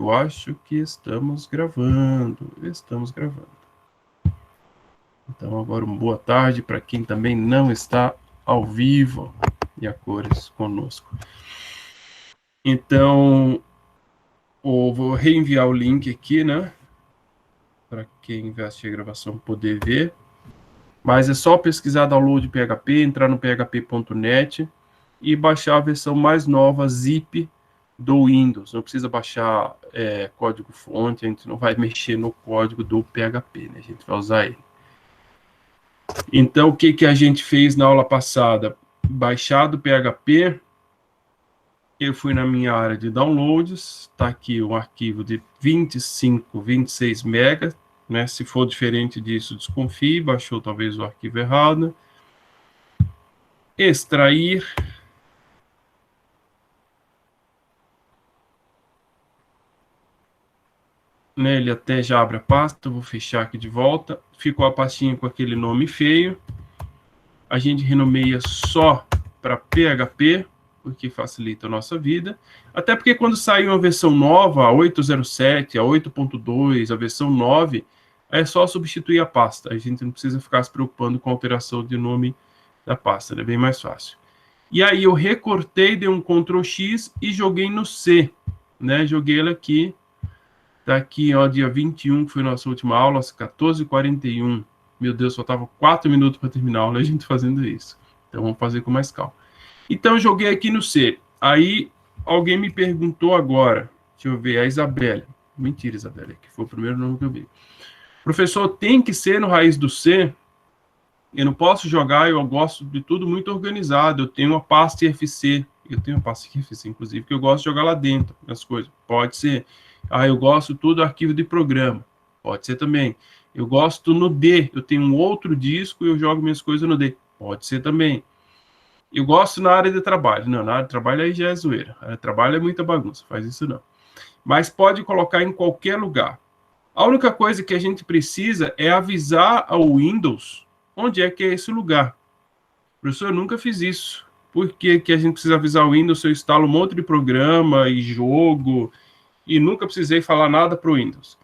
Eu acho que estamos gravando. Estamos gravando. Então, agora uma boa tarde para quem também não está ao vivo e a cores conosco. Então, eu vou reenviar o link aqui, né? Para quem vai assistir a gravação poder ver. Mas é só pesquisar download PHP, entrar no php.net e baixar a versão mais nova, zip, do Windows. Não precisa baixar código-fonte, a gente não vai mexer no código do PHP, né? A gente vai usar ele. Então, o que a gente fez na aula passada? Baixado o PHP, eu fui na minha área de downloads, está aqui um arquivo de 25, 26 megas, né? Se for diferente disso, desconfie, baixou talvez o arquivo errado. Extrair. Né, ele até já abre a pasta, vou fechar aqui de volta. Ficou a pastinha com aquele nome feio. A gente renomeia só para PHP, porque facilita a nossa vida. Até porque quando sair uma versão nova, a 8.07, a 8.2, a versão 9, é só substituir a pasta. A gente não precisa ficar se preocupando com a alteração de nome da pasta, é bem mais fácil. E aí eu recortei, dei um Ctrl X e joguei no C, né? Joguei ela aqui. Tá aqui, ó, dia 21, que foi nossa última aula, às 14h41. Meu Deus, só tava 4 minutos para terminar a aula, a gente fazendo isso. Então, vamos fazer com mais calma. Então, eu joguei aqui no C. Aí, alguém me perguntou agora, deixa eu ver, a Isabelle. Mentira, Isabelle, que foi o primeiro nome que eu vi. Professor, tem que ser no raiz do C? Eu não posso jogar, eu gosto de tudo muito organizado. Eu tenho uma pasta IFC. Eu tenho uma pasta IFC, inclusive, que eu gosto de jogar lá dentro, as coisas. Pode ser. Ah, eu gosto tudo arquivo de programa. Pode ser também. Eu gosto no D. Eu tenho um outro disco e eu jogo minhas coisas no D. Pode ser também. Eu gosto na área de trabalho. Não, na área de trabalho aí já é zoeira. A área de trabalho é muita bagunça. Faz isso não. Mas pode colocar em qualquer lugar. A única coisa que a gente precisa é avisar ao Windows onde é que é esse lugar. Professor, eu nunca fiz isso. Por que a gente precisa avisar o Windows se eu instalo um monte de programa e jogo e nunca precisei falar nada para o Windows?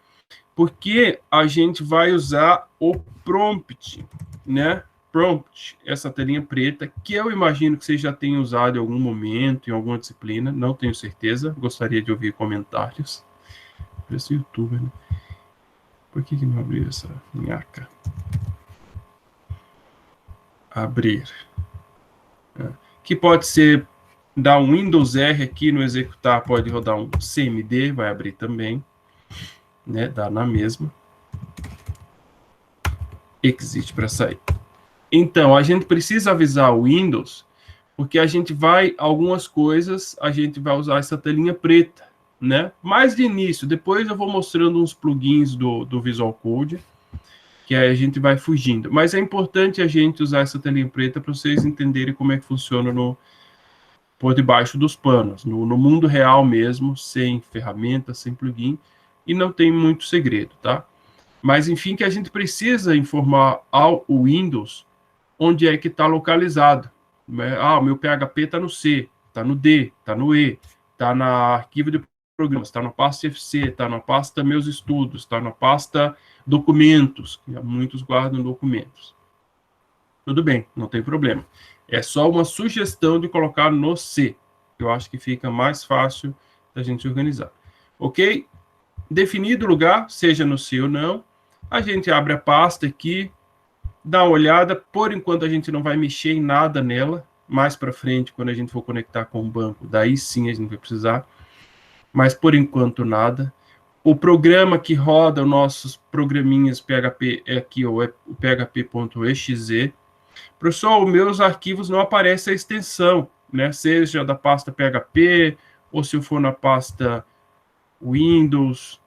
Porque a gente vai usar o prompt, né? Prompt, essa telinha preta, que eu imagino que vocês já tenham usado em algum momento, em alguma disciplina, não tenho certeza, gostaria de ouvir comentários. Parece youtuber, né? Por que não abriu essa minhaca? Abrir. Que pode ser dar um Windows R aqui no executar, pode rodar um CMD, vai abrir também, né? Dá na mesma. Exit para sair. Então, a gente precisa avisar o Windows, porque a gente vai, algumas coisas, a gente vai usar essa telinha preta, né? Mais de início, depois eu vou mostrando uns plugins do Visual Code, que aí a gente vai fugindo. Mas é importante a gente usar essa telinha preta para vocês entenderem como é que funciona por debaixo dos panos, no mundo real mesmo, sem ferramenta, sem plugin, e não tem muito segredo, tá? Mas, enfim, que a gente precisa informar ao Windows onde é que está localizado. Ah, o meu PHP está no C, está no D, está no E, está na arquivo de programas, está na pasta FC, está na pasta meus estudos, está na pasta documentos, que muitos guardam documentos. Tudo bem, não tem problema. É só uma sugestão de colocar no C. Eu acho que fica mais fácil da gente organizar. Ok? Definido o lugar, seja no C ou não, a gente abre a pasta aqui, dá uma olhada. Por enquanto, a gente não vai mexer em nada nela. Mais para frente, quando a gente for conectar com o banco, daí sim a gente vai precisar. Mas, por enquanto, nada. O programa que roda os nossos programinhas PHP é aqui, ó, é o php.exe. Professor, os meus arquivos não aparece a extensão, né? Seja da pasta PHP, ou se eu for na pasta Windows,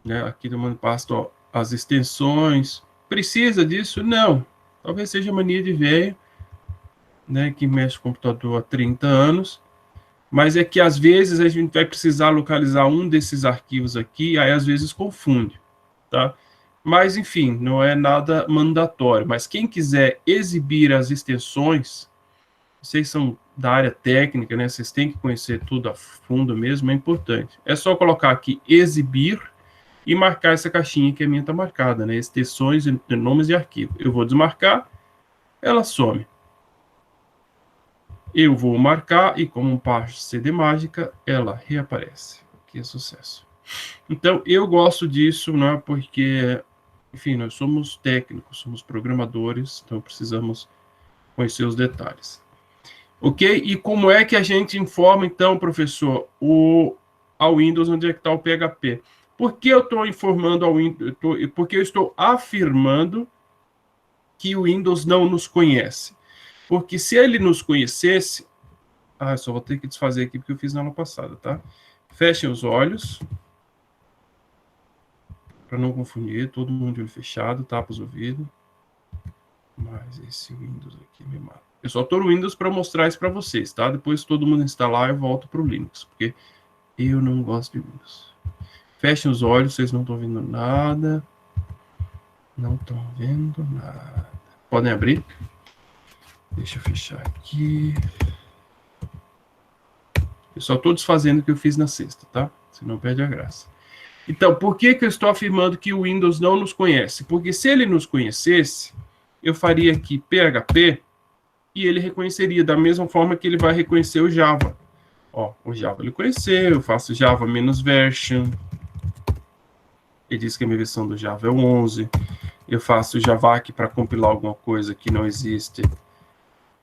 né? Aqui no pasta, ó, as extensões. Precisa disso? Não. Talvez seja mania de velho, né? Que mexe com o computador há 30 anos. Mas é que às vezes a gente vai precisar localizar um desses arquivos aqui, aí às vezes confunde, tá? Mas, enfim, não é nada mandatório. Mas quem quiser exibir as extensões, vocês são da área técnica, né? Vocês têm que conhecer tudo a fundo mesmo, é importante. É só colocar aqui exibir e marcar essa caixinha que a minha está marcada, né? Extensões e nomes de arquivo. Eu vou desmarcar, ela some. Eu vou marcar e como um passe de mágica, ela reaparece. Que sucesso. Então, eu gosto disso, né? Porque, enfim, nós somos técnicos, somos programadores, então precisamos conhecer os detalhes. Ok? E como é que a gente informa, então, professor, ao Windows onde é que está o PHP? Por que eu estou informando ao Windows? Porque eu estou afirmando que o Windows não nos conhece. Porque se ele nos conhecesse... eu só vou ter que desfazer aqui porque eu fiz na aula passada, tá? Fechem os olhos. Para não confundir, todo mundo de olho fechado, tapa os ouvidos. Mas esse Windows aqui me mata. Eu só estou no Windows para mostrar isso para vocês, tá? Depois todo mundo instalar, eu volto para o Linux, porque eu não gosto de Windows. Fechem os olhos, vocês não estão vendo nada. Não estão vendo nada. Podem abrir? Deixa eu fechar aqui. Eu só estou desfazendo o que eu fiz na sexta, tá? Senão perde a graça. Então, por que eu estou afirmando que o Windows não nos conhece? Porque se ele nos conhecesse, eu faria aqui PHP e ele reconheceria da mesma forma que ele vai reconhecer o Java. Ó, o Java ele conheceu, eu faço Java -version. Ele diz que a minha versão do Java é 11. Eu faço Javac para compilar alguma coisa que não existe.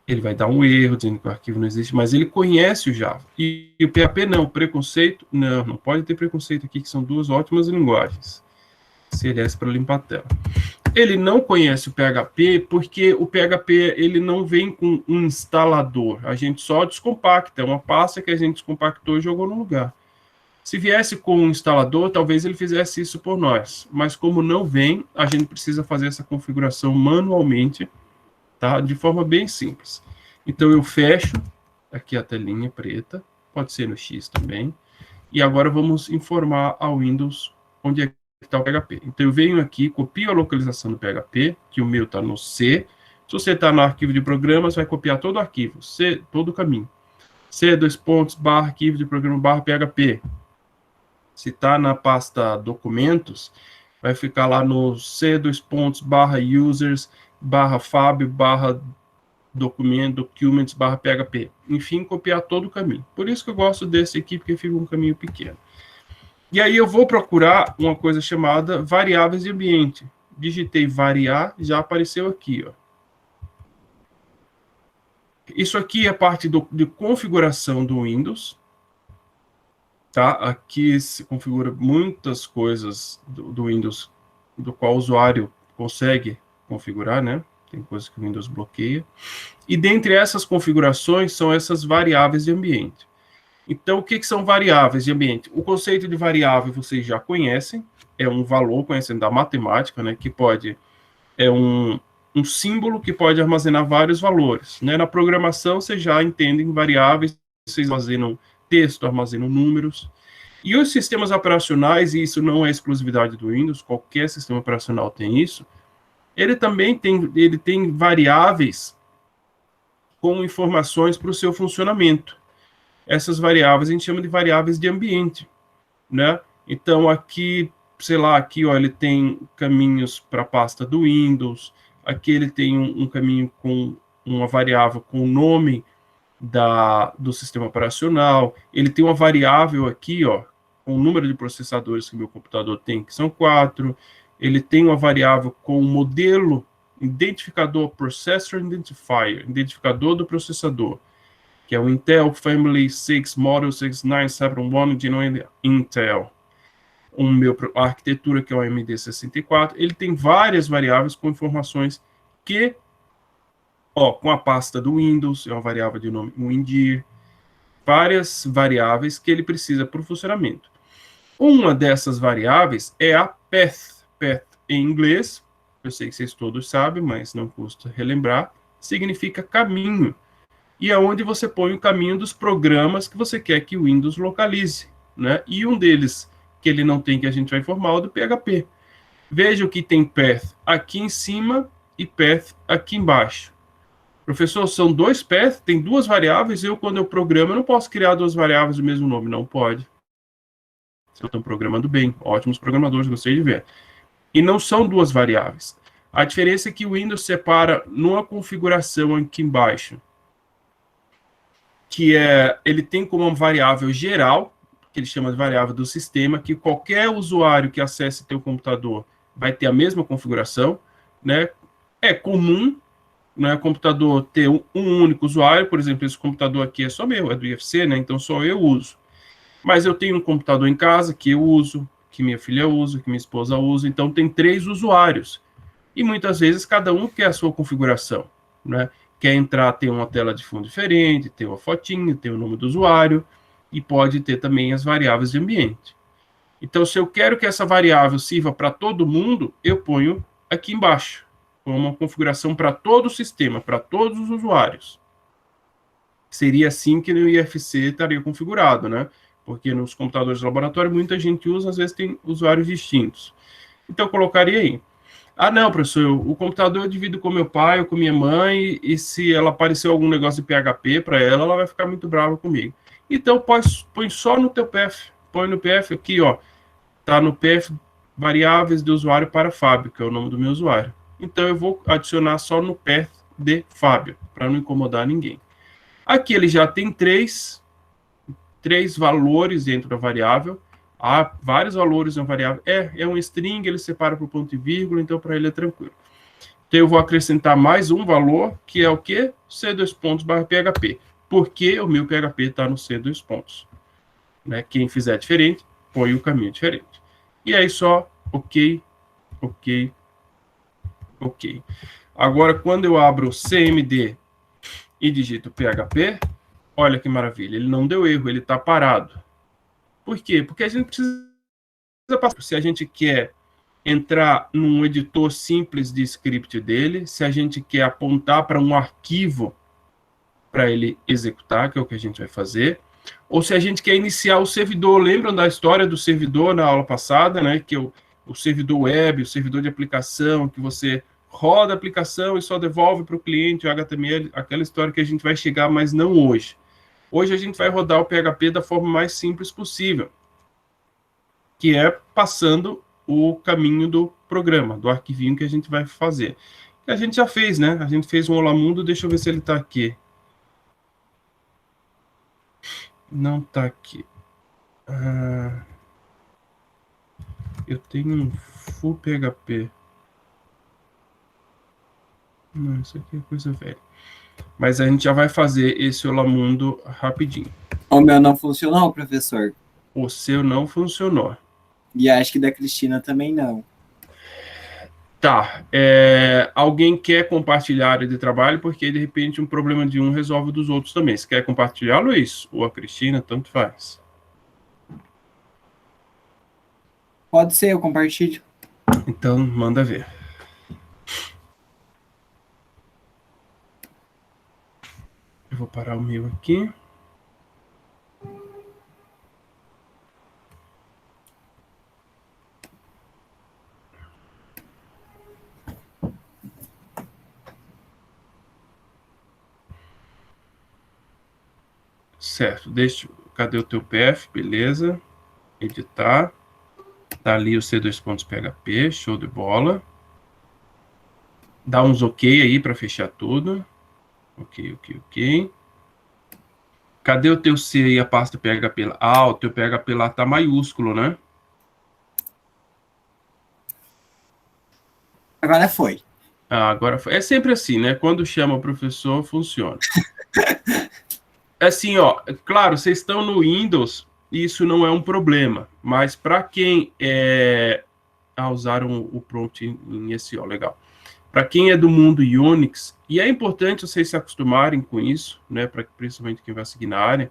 Ele vai dar um erro, dizendo que o arquivo não existe, mas ele conhece o Java. E o PHP não, preconceito, não pode ter preconceito aqui, que são duas ótimas linguagens. CLS para limpar a tela. Ele não conhece o PHP porque o PHP ele não vem com um instalador. A gente só descompacta, é uma pasta que a gente descompactou e jogou no lugar. Se viesse com um instalador, talvez ele fizesse isso por nós. Mas como não vem, a gente precisa fazer essa configuração manualmente, tá? De forma bem simples. Então eu fecho aqui a telinha preta, pode ser no X também. E agora vamos informar ao Windows onde é que está o PHP. Então eu venho aqui, copio a localização do PHP, que o meu está no C. Se você está no arquivo de programas, vai copiar todo o arquivo, C, todo o caminho. C, arquivo de programa, PHP. Se está na pasta documentos, vai ficar lá no C, users, Fábio, documents, PHP. Enfim, copiar todo o caminho. Por isso que eu gosto desse aqui, porque fica um caminho pequeno. E aí eu vou procurar uma coisa chamada variáveis de ambiente. Digitei variar, já apareceu aqui, ó. Isso aqui é parte de configuração do Windows. Tá? Aqui se configura muitas coisas do Windows, do qual o usuário consegue configurar, né? Tem coisas que o Windows bloqueia. E dentre essas configurações são essas variáveis de ambiente. Então, o que são variáveis de ambiente? O conceito de variável vocês já conhecem, é um valor, conhecendo da matemática, né? Que é um símbolo que pode armazenar vários valores. Né? Na programação, vocês já entendem variáveis, vocês armazenam texto, armazenam números. E os sistemas operacionais, e isso não é exclusividade do Windows, qualquer sistema operacional tem isso, ele também tem variáveis com informações para o seu funcionamento. Essas variáveis a gente chama de variáveis de ambiente, né? Então aqui, sei lá, aqui ó, ele tem caminhos para a pasta do Windows, aqui ele tem um caminho com uma variável com o nome do sistema operacional, ele tem uma variável aqui, ó, com o número de processadores que o meu computador tem, que são 4, ele tem uma variável com o modelo, identificador, Processor Identifier, identificador do processador, que é o Intel Family 6 Model 6971 de Intel. A arquitetura, que é o AMD64, ele tem várias variáveis com informações que, ó, com a pasta do Windows, é uma variável de nome WinDir, várias variáveis que ele precisa para o funcionamento. Uma dessas variáveis é a path. Path em inglês, eu sei que vocês todos sabem, mas não custa relembrar, significa caminho. E é onde você põe o caminho dos programas que você quer que o Windows localize, né? E um deles que ele não tem, que a gente vai informar, é o do PHP. Veja que tem path aqui em cima e path aqui embaixo. Professor, são dois paths, tem duas variáveis, quando eu programo, eu não posso criar duas variáveis do mesmo nome. Não pode. Vocês estão programando bem. Ótimos programadores, gostei de ver. E não são duas variáveis. A diferença é que o Windows separa numa configuração aqui embaixo, que ele tem como uma variável geral, que ele chama de variável do sistema, que qualquer usuário que acesse teu computador vai ter a mesma configuração, né? É comum, né, computador ter um único usuário, por exemplo, esse computador aqui é só meu, é do IFC, né? Então só eu uso. Mas eu tenho um computador em casa que eu uso, que minha filha usa, que minha esposa usa, então tem 3 usuários. E muitas vezes cada um quer a sua configuração, né? Quer entrar, tem uma tela de fundo diferente, tem uma fotinha, tem o nome do usuário, e pode ter também as variáveis de ambiente. Então, se eu quero que essa variável sirva para todo mundo, eu ponho aqui embaixo, com uma configuração para todo o sistema, para todos os usuários. Seria assim que no IFC estaria configurado, né? Porque nos computadores de laboratório muita gente usa, às vezes tem usuários distintos. Então, eu colocaria aí. Ah, não, professor, o computador eu divido com meu pai ou com minha mãe, e se ela aparecer algum negócio de PHP para ela, ela vai ficar muito brava comigo. Então, põe só no teu PF. Põe no PF aqui, ó. Tá no PF variáveis de usuário para Fábio, que é o nome do meu usuário. Então, eu vou adicionar só no PF de Fábio, para não incomodar ninguém. Aqui ele já tem três valores dentro da variável. Há vários valores na variável. É um string, ele separa por ponto e vírgula, então para ele é tranquilo. Então eu vou acrescentar mais um valor, que é o quê? C2 pontos/PHP. Porque o meu PHP está no C2 pontos. Né? Quem fizer diferente, põe o caminho diferente. E aí só, ok. Agora, quando eu abro o CMD e digito PHP, olha que maravilha, ele não deu erro, ele está parado. Por quê? Porque a gente precisa passar. Se a gente quer entrar num editor simples de script dele, se a gente quer apontar para um arquivo para ele executar, que é o que a gente vai fazer, ou se a gente quer iniciar o servidor. Lembram da história do servidor na aula passada, né? Que o servidor web, o servidor de aplicação, que você roda a aplicação e só devolve para o cliente o HTML, aquela história que a gente vai chegar, mas não hoje. Hoje a gente vai rodar o PHP da forma mais simples possível, que é passando o caminho do programa, do arquivinho que a gente vai fazer. A gente já fez, né? A gente fez um Olá Mundo, deixa eu ver se ele está aqui. Não está aqui. Eu tenho um full PHP. Não, isso aqui é coisa velha. Mas a gente já vai fazer esse Olá Mundo rapidinho. O meu não funcionou, professor. O seu não funcionou. E acho que da Cristina também não. Tá. Alguém quer compartilhar área de trabalho, porque de repente um problema de um resolve dos outros também. Você quer compartilhar, Luiz? Ou a Cristina? Tanto faz. Pode ser, eu compartilho. Então, manda ver. Eu vou parar o meu aqui. Certo. Cadê o teu PF? Beleza. Editar. Tá ali o C2 pontos PHP. Show de bola. Dá uns ok aí para fechar tudo. Ok. Cadê o teu C aí, a pasta PHP? O teu PHP lá tá maiúsculo, né? Agora foi. Agora foi. É sempre assim, né? Quando chama o professor, funciona. Assim, ó, claro, vocês estão no Windows, isso não é um problema, mas para quem usaram o prompt em SEO, legal. Para quem é do mundo Unix, e é importante vocês se acostumarem com isso, né, principalmente quem vai seguir na área,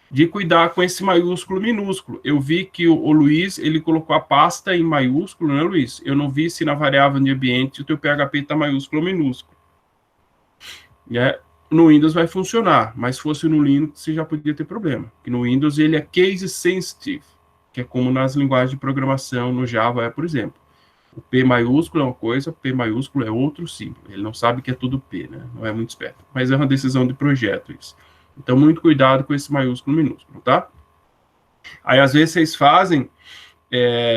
de cuidar com esse maiúsculo minúsculo. Eu vi que o Luiz, ele colocou a pasta em maiúsculo, né, Luiz? Eu não vi se na variável de ambiente o teu PHP está maiúsculo ou minúsculo. No Windows vai funcionar, mas se fosse no Linux, você já podia ter problema. Porque no Windows ele é case sensitive, que é como nas linguagens de programação, no Java, por exemplo. O P maiúsculo é uma coisa, o P maiúsculo é outro símbolo. Ele não sabe que é tudo P, né? Não é muito esperto. Mas é uma decisão de projeto isso. Então, muito cuidado com esse maiúsculo minúsculo, tá? Aí, às vezes, vocês fazem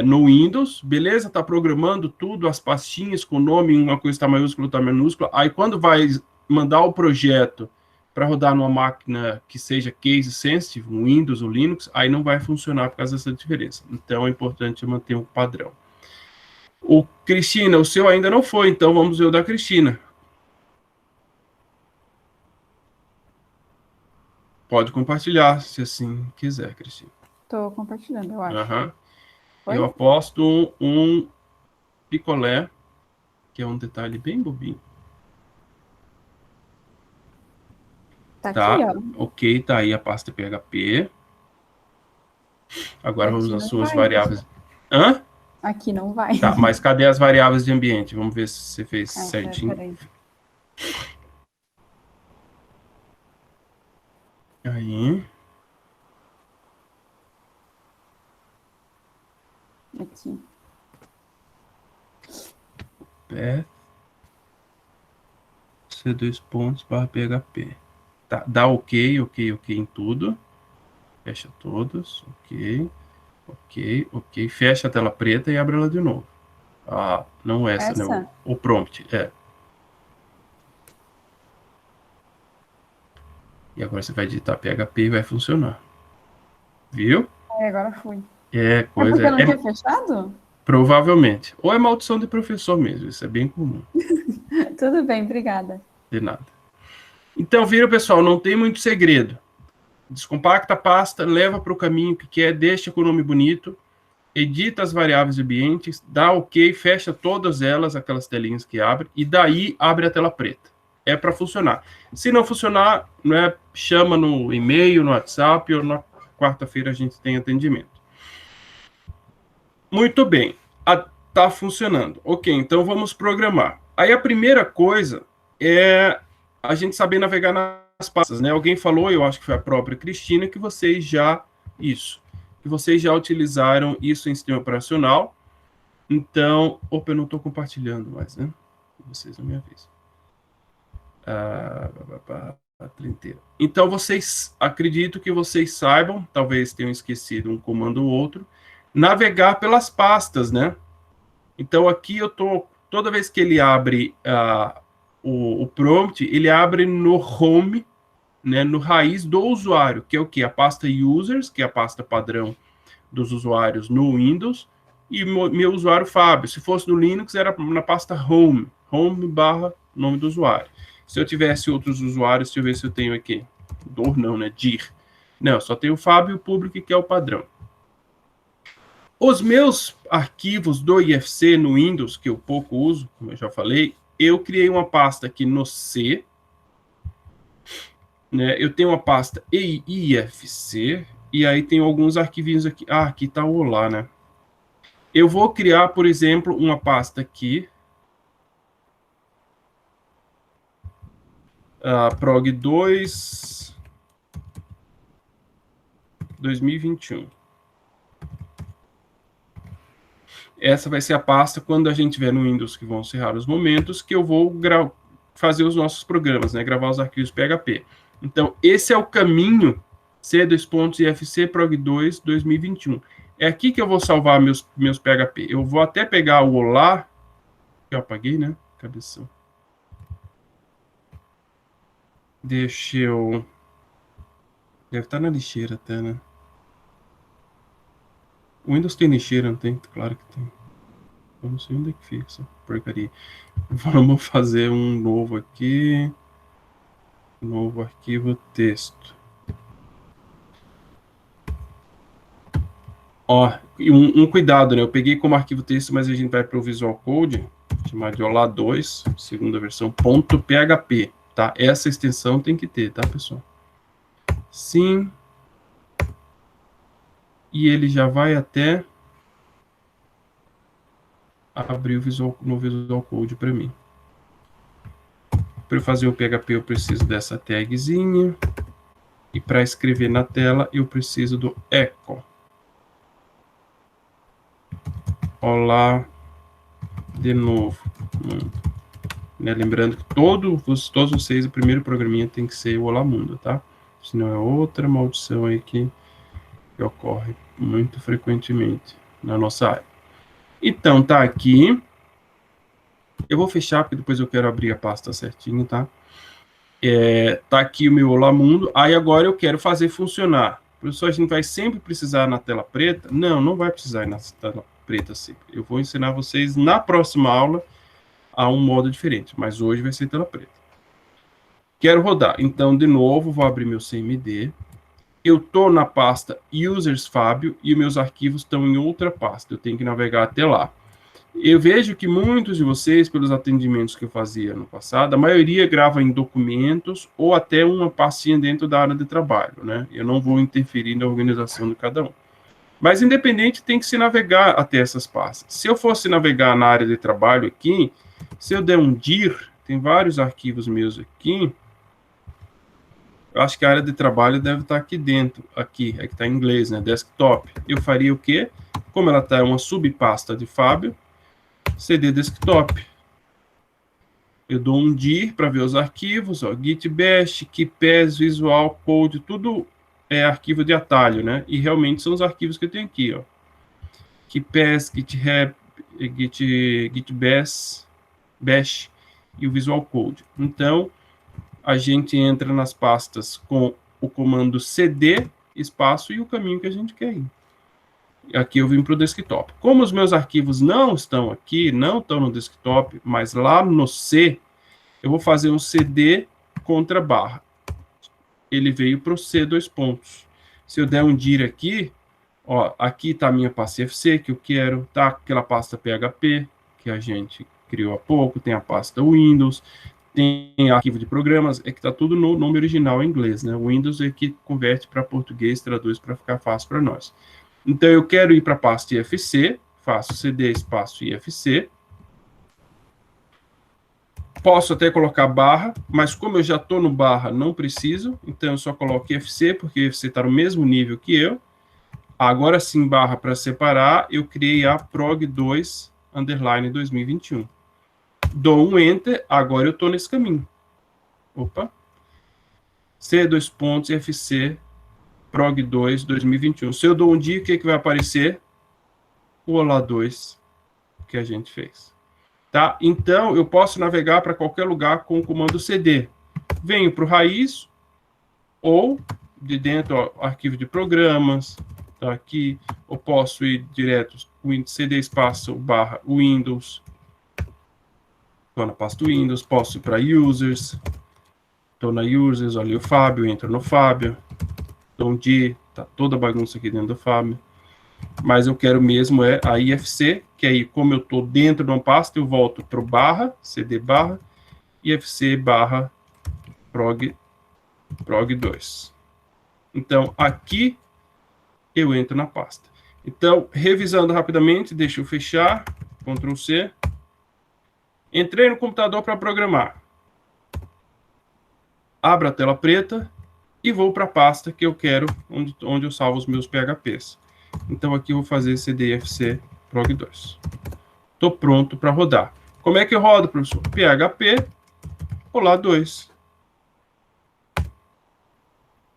no Windows, beleza? Tá programando tudo, as pastinhas com nome, uma coisa está maiúscula, está minúscula. Aí, quando vai mandar o projeto para rodar numa máquina que seja case sensitive, um Windows ou Linux, aí não vai funcionar por causa dessa diferença. Então, é importante manter um padrão. O Cristina, o seu ainda não foi, então vamos ver o da Cristina. Pode compartilhar, se assim quiser, Cristina. Tô compartilhando, eu acho. Uhum. Foi? Eu aposto um picolé, que é um detalhe bem bobinho. Tá Tá, aqui, ó. ok, tá aí a pasta PHP. Agora vamos Aqui às não suas vai, variáveis. pessoal. Hã? Aqui não vai. Tá, mas cadê as variáveis de ambiente? Vamos ver se você fez certinho. Peraí. Aí. Aqui. Path. C2 pontos /PHP. Tá, dá ok em tudo. Fecha todos, ok. Fecha a tela preta e abre ela de novo. Ah, não essa, Essa? né? O prompt, E agora você vai digitar PHP e vai funcionar. Viu? Agora fui. É É porque eu não tinha fechado? Provavelmente. Ou é maldição de professor mesmo, isso é bem comum. Tudo bem, obrigada. De nada. Então, viram, pessoal, não tem muito segredo. Descompacta a pasta, leva para o caminho que quer, deixa com o nome bonito, edita as variáveis ambientes, dá ok, fecha todas elas, aquelas telinhas que abrem, e daí abre a tela preta. É para funcionar. Se não funcionar, né, chama no e-mail, no WhatsApp, ou na quarta-feira a gente tem atendimento. Muito bem. Tá funcionando. Ok, então vamos programar. Aí a primeira coisa é a gente saber navegar nas pastas, né? Alguém falou, eu acho que foi a própria Cristina, que vocês já utilizaram isso em sistema operacional. Então, opa, eu não estou compartilhando mais, né? Vocês não me avisam. Então, acredito que vocês saibam, talvez tenham esquecido um comando ou outro, navegar pelas pastas, né? Então, aqui toda vez que ele abre o prompt, ele abre no home, né, no raiz do usuário, que é o quê? A pasta users, que é a pasta padrão dos usuários no Windows, e meu usuário Fábio. Se fosse no Linux, era na pasta home / nome do usuário. Se eu tivesse outros usuários, deixa eu ver se eu tenho aqui. Não, né? Dir. Não, só tenho o Fábio e o público, que é o padrão. Os meus arquivos do IFC no Windows, que eu pouco uso, como eu já falei, eu criei uma pasta aqui no C, né? Eu tenho uma pasta IFC, e aí tem alguns arquivinhos aqui. Ah, aqui está o Olá, né? Eu vou criar, por exemplo, uma pasta aqui, prog2 2021. Essa vai ser a pasta quando a gente tiver no Windows, que vão ser raros momentos, que eu vou fazer os nossos programas, né? Gravar os arquivos PHP. Então, esse é o caminho C2.ifc prog2 2021. É aqui que eu vou salvar meus PHP. Eu vou até pegar o Olá, que eu apaguei, né? Cabeção. Deixa eu... Deve estar na lixeira até, né? O Windows tem lixeira, não tem? Claro que tem. Eu não sei onde é que fica essa porcaria. Vamos fazer um novo aqui. Novo arquivo texto. Ó, e um cuidado, né? Eu peguei como arquivo texto, mas a gente vai para o Visual Code, chamar de Olá 2, segunda versão, .php, tá? Essa extensão tem que ter, tá, pessoal? Sim. E ele já vai até abrir no Visual Code para mim. Para eu fazer o PHP, eu preciso dessa tagzinha. E para escrever na tela, eu preciso do echo. Olá de novo. Né? Lembrando que todos vocês, o primeiro programinha tem que ser o Olá Mundo, tá? Senão é outra maldição aí que ocorre muito frequentemente na nossa área. Então, tá aqui. Eu vou fechar, porque depois eu quero abrir a pasta certinho, tá? Tá aqui o meu Olá Mundo. Aí agora eu quero fazer funcionar. Professor, a gente vai sempre precisar na tela preta? Não, não vai precisar ir na tela preta sempre. Eu vou ensinar vocês na próxima aula a um modo diferente, mas hoje vai ser tela preta. Quero rodar. Então, de novo, vou abrir meu CMD. Eu estou na pasta Users Fábio e meus arquivos estão em outra pasta. Eu tenho que navegar até lá. Eu vejo que muitos de vocês, pelos atendimentos que eu fazia no passado, a maioria grava em documentos ou até uma pastinha dentro da área de trabalho, né? Eu não vou interferir na organização de cada um. Mas, independente, tem que se navegar até essas pastas. Se eu fosse navegar na área de trabalho aqui, se eu der um dir, tem vários arquivos meus aqui, eu acho que a área de trabalho deve estar aqui dentro, aqui, é que está em inglês, né? Desktop. Eu faria o quê? Como ela está uma subpasta de Fábio, CD Desktop. Eu dou um dir para ver os arquivos, ó, Git Bash, KeePass, Visual Code, tudo é arquivo de atalho, né? E realmente são os arquivos que eu tenho aqui, ó. KeePass, GitHub, Git Bash e o Visual Code. Então, a gente entra nas pastas com o comando cd, espaço e o caminho que a gente quer ir. Aqui eu vim para o desktop. Como os meus arquivos não estão aqui, não estão no desktop, mas lá no C, eu vou fazer um cd contra barra. Ele veio para o C, dois pontos. Se eu der um dir aqui, ó, aqui está a minha pasta CFC, que eu quero, tá aquela pasta PHP, que a gente criou há pouco, tem a pasta Windows, tem arquivo de programas, é que está tudo no nome original em inglês, né? O Windows é que converte para português, traduz para ficar fácil para nós. Então, eu quero ir para a pasta IFC, faço cd espaço IFC. Posso até colocar barra, mas como eu já estou no barra, não preciso. Então, eu só coloco IFC, porque o IFC está no mesmo nível que eu. Agora sim, barra para separar, eu criei a prog2 underline 2021. Dou um Enter, agora eu estou nesse caminho. Opa. C, dois pontos, IFC, prog2 2021. Se eu dou um dia, o que vai aparecer? O Olá 2 que a gente fez. Tá? Então, eu posso navegar para qualquer lugar com o comando cd. Venho para o raiz, ou de dentro, ó, arquivo de programas, tá aqui. Eu posso ir direto, cd espaço barra Windows. Estou na pasta Windows, posso ir para users. Estou na users, olha o Fábio, entro no Fábio. Dou um dia, tá toda a bagunça aqui dentro do Fábio. Mas eu quero mesmo a IFC, que aí, como eu estou dentro de uma pasta, eu volto para o barra, cd barra, IFC barra prog2. Então, aqui eu entro na pasta. Então, revisando rapidamente, deixa eu fechar, Ctrl C. Entrei no computador para programar. Abro a tela preta e vou para a pasta que eu quero, onde eu salvo os meus PHPs. Então, aqui eu vou fazer cdfc prog2. Estou pronto para rodar. Como é que eu rodo, professor? PHP, olá 2.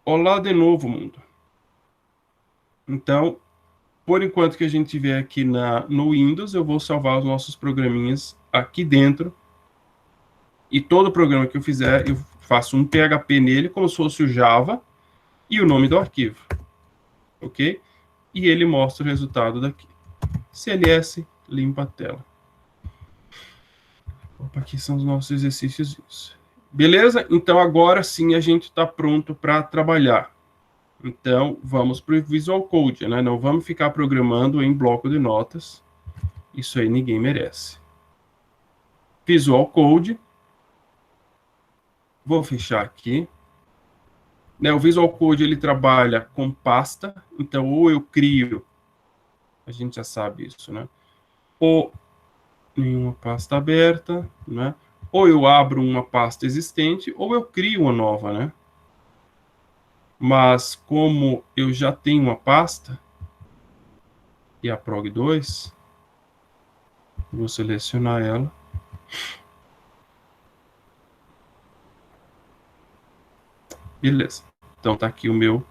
Olá de novo, mundo. Então, por enquanto que a gente estiver aqui no Windows, eu vou salvar os nossos programinhas aqui dentro. E todo programa que eu fizer, eu faço um PHP nele, como se fosse o Java, e o nome do arquivo. Ok? E ele mostra o resultado daqui. CLS, limpa a tela. Opa, aqui são os nossos exercícios. Beleza? Então, agora sim a gente está pronto para trabalhar. Então, vamos para o Visual Code, né? Não vamos ficar programando em bloco de notas. Isso aí ninguém merece. Visual Code. Vou fechar aqui. Né, o Visual Code, ele trabalha com pasta. Então, ou eu crio, a gente já sabe isso, né? Ou nenhuma pasta aberta, né? Ou eu abro uma pasta existente, ou eu crio uma nova, né? Mas, como eu já tenho uma pasta, e a prog2, Vou selecionar ela. Beleza. Então tá aqui o meu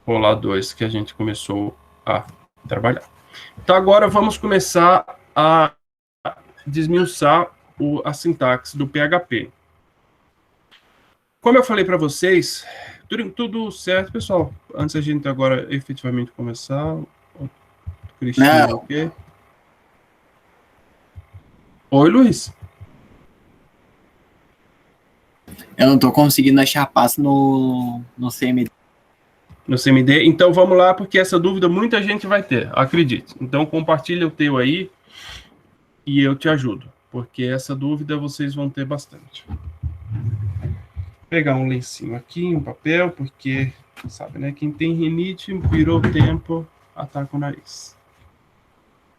Rolar 2 que a gente começou a trabalhar. Então agora vamos começar a desmiuçar a sintaxe do PHP. Como eu falei para vocês, tudo certo, pessoal? Antes a gente agora efetivamente começar, o Cristina, Não. o quê? Oi, Luiz. Eu não tô conseguindo achar passo no CMD. No CMD. Então vamos lá, porque essa dúvida muita gente vai ter, acredite. Então compartilha o teu aí e eu te ajudo, porque essa dúvida vocês vão ter bastante. Vou pegar um lencinho aqui, um papel, porque, sabe, né? Quem tem rinite, virou tempo, ataca o nariz.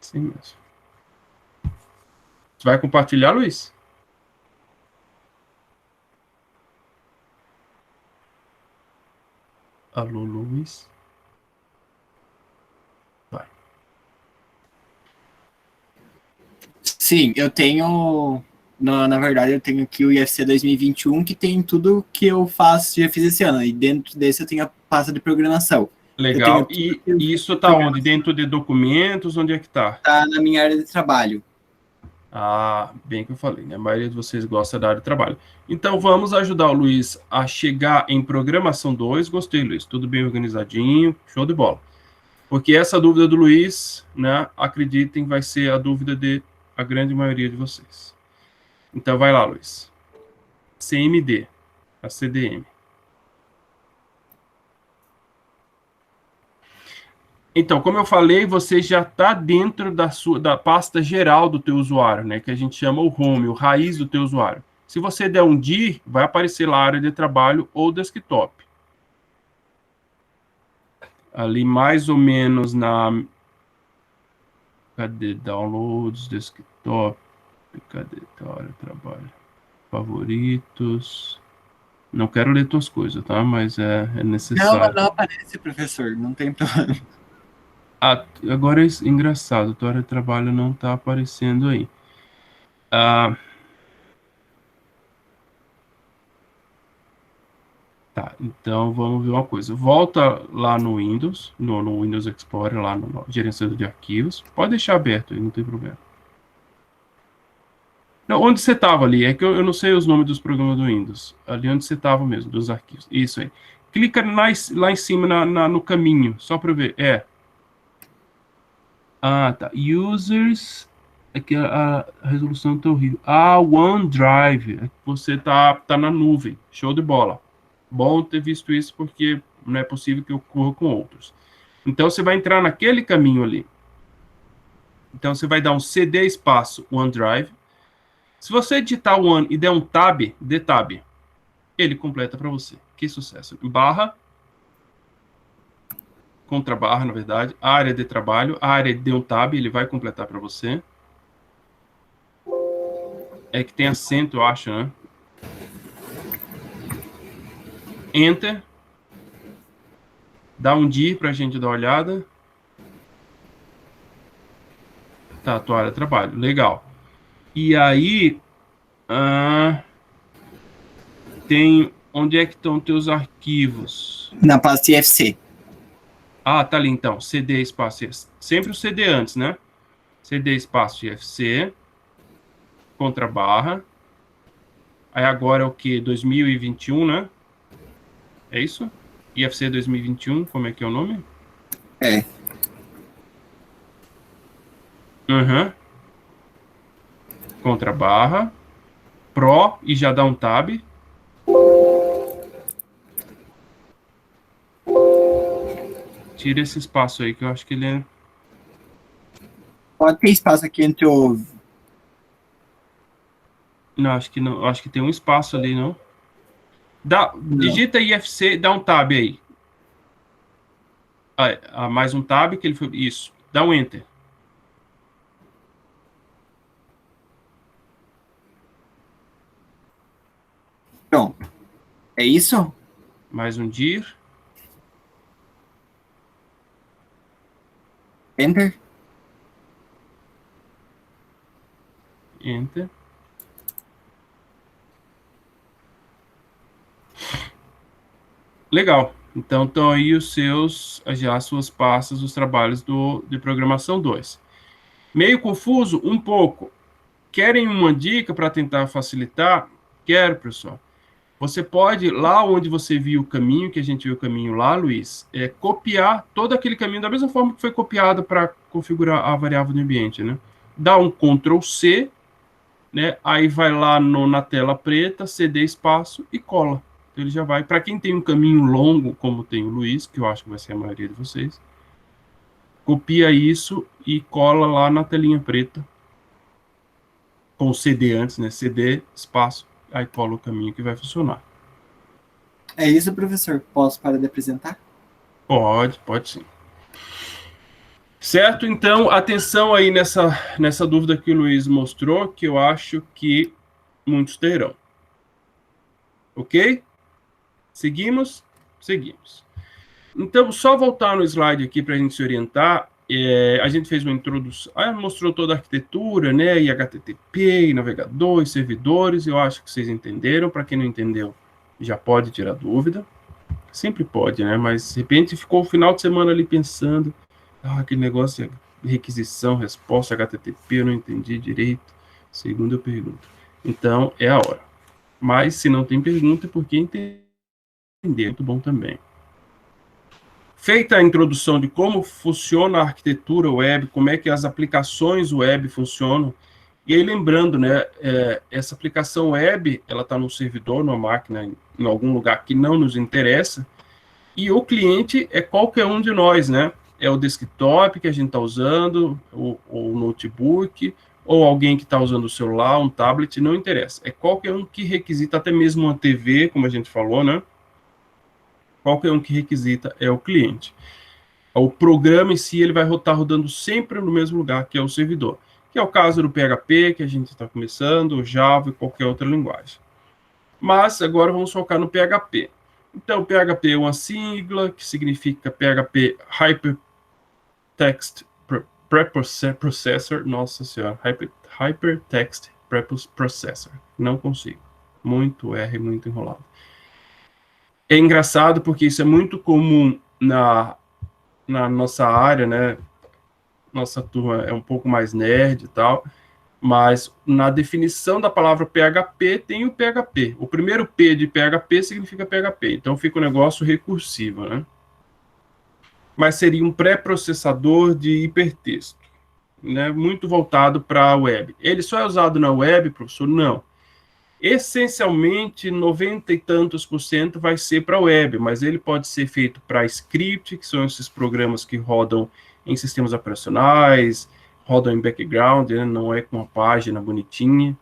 Assim mesmo. Você vai compartilhar, Luiz? Alô, Luiz? Vai. Sim, eu tenho. Na verdade, eu tenho aqui o IFC 2021, que tem tudo que eu faço, já fiz esse ano. E dentro desse eu tenho a pasta de programação. Eu tenho Legal. tudo E que eu isso fiz tá onde? programação, Dentro de documentos? Onde é que tá? tá na minha área de trabalho. Ah, bem que eu falei, né? A maioria de vocês gosta da área de trabalho. Então vamos ajudar o Luiz a chegar em programação 2. Gostei, Luiz. Tudo bem organizadinho, show de bola. Porque essa dúvida do Luiz, né, acreditem, vai ser a dúvida de a grande maioria de vocês. Então vai lá, Luiz. CMD, a CDM. Então, como eu falei, você já está dentro da pasta geral do teu usuário, né? Que a gente chama o home, o raiz do teu usuário. Se você der um dir, vai aparecer lá a área de trabalho ou desktop. Ali mais ou menos na... Cadê? Downloads, desktop. Cadê? Área de trabalho. Favoritos. Não quero ler tuas coisas, tá? Mas é necessário. Não aparece, professor. Não tem problema. Ah, agora é engraçado, tua área de trabalho não está aparecendo aí. Ah, tá, então vamos ver uma coisa. Volta lá no Windows, no Windows Explorer, lá no gerenciador de arquivos. Pode deixar aberto aí, não tem problema. Não, onde você estava ali? É que eu não sei os nomes dos programas do Windows. Ali onde você estava mesmo, dos arquivos. Isso aí. Clica lá em cima no caminho, só para ver. Ah, tá. Users. Aqui a resolução tá horrível. Ah, OneDrive. Você tá na nuvem. Show de bola. Bom ter visto isso porque não é possível que ocorra com outros. Então você vai entrar naquele caminho ali. Então você vai dar um CD espaço OneDrive. Se você digitar One e der um tab, dê tab, ele completa para você. Que sucesso. Barra, contra barra, na verdade, área de trabalho, a área de um tab, ele vai completar para você. É que tem acento, eu acho, né? Enter. Dá um dir para a gente dar uma olhada. Tá, tua área de trabalho. Legal. E aí, tem... Onde é que estão teus arquivos? Na pasta IFC. Ah, tá ali então. CD espaço... Sempre o CD antes, né? CD espaço IFC. Contra barra. Aí agora é o que? 2021, né? É isso? IFC 2021, como é que é o nome? É. Uhum. Contra barra. Pro e já dá um tab. Tira esse espaço aí, que eu acho que ele é... Pode ter espaço aqui entre o. Não, acho que não. Acho que tem um espaço ali, não? Não. Digita IFC, dá um tab aí. Mais um tab que ele foi. Isso. Dá um enter. Pronto. É isso? Mais um dir. Enter. Enter. Legal. Então, estão aí já as suas pastas, os trabalhos de programação 2. Meio confuso? Um pouco. Querem uma dica para tentar facilitar? Quero, professor. Você pode, lá onde você viu o caminho, que a gente viu o caminho lá, Luiz, copiar todo aquele caminho da mesma forma que foi copiado para configurar a variável do ambiente, né? Dá um Ctrl+C, né? Aí vai lá na tela preta, CD espaço e cola. Então ele já vai. Para quem tem um caminho longo, como tem o Luiz, que eu acho que vai ser a maioria de vocês, copia isso e cola lá na telinha preta, com o CD antes, né? CD espaço, aí cola o caminho que vai funcionar. É isso, professor? Posso parar de apresentar? Pode sim. Certo? Então, atenção aí nessa dúvida que o Luiz mostrou, que eu acho que muitos terão. Ok? Seguimos? Seguimos. Então, só voltar no slide aqui para a gente se orientar. A gente fez uma introdução, mostrou toda a arquitetura, né? E HTTP, e navegador, e servidores. Eu acho que vocês entenderam. Para quem não entendeu, já pode tirar dúvida. Sempre pode, né? Mas, de repente, ficou o final de semana ali pensando, aquele negócio de requisição, resposta, HTTP, eu não entendi direito. Segundo eu pergunto. Então, é a hora. Mas, se não tem pergunta, é porque entender. Muito bom também. Feita a introdução de como funciona a arquitetura web, como é que as aplicações web funcionam, e aí lembrando, né, essa aplicação web, ela está no servidor, numa máquina, em algum lugar que não nos interessa, e o cliente é qualquer um de nós, né? É o desktop que a gente está usando, o notebook, ou alguém que está usando o celular, um tablet, não interessa. É qualquer um que requisita, até mesmo uma TV, como a gente falou, né? Qualquer um que requisita é o cliente. O programa em si, ele vai estar rodando sempre no mesmo lugar, que é o servidor. Que é o caso do PHP, que a gente está começando, o Java e qualquer outra linguagem. Mas agora vamos focar no PHP. Então, PHP é uma sigla que significa PHP Hypertext Preprocessor. Nossa senhora, Hypertext Preprocessor. Não consigo. Muito R, muito enrolado. É engraçado porque isso é muito comum na nossa área, né? Nossa turma é um pouco mais nerd e tal, mas na definição da palavra PHP tem o PHP. O primeiro P de PHP significa PHP, então fica um negócio recursivo, né? Mas seria um pré-processador de hipertexto, né? Muito voltado para a web. Ele só é usado na web, professor? Não. Essencialmente, 90 e tantos % vai ser para web, mas ele pode ser feito para script, que são esses programas que rodam em sistemas operacionais, rodam em background, né? Não é com uma página bonitinha,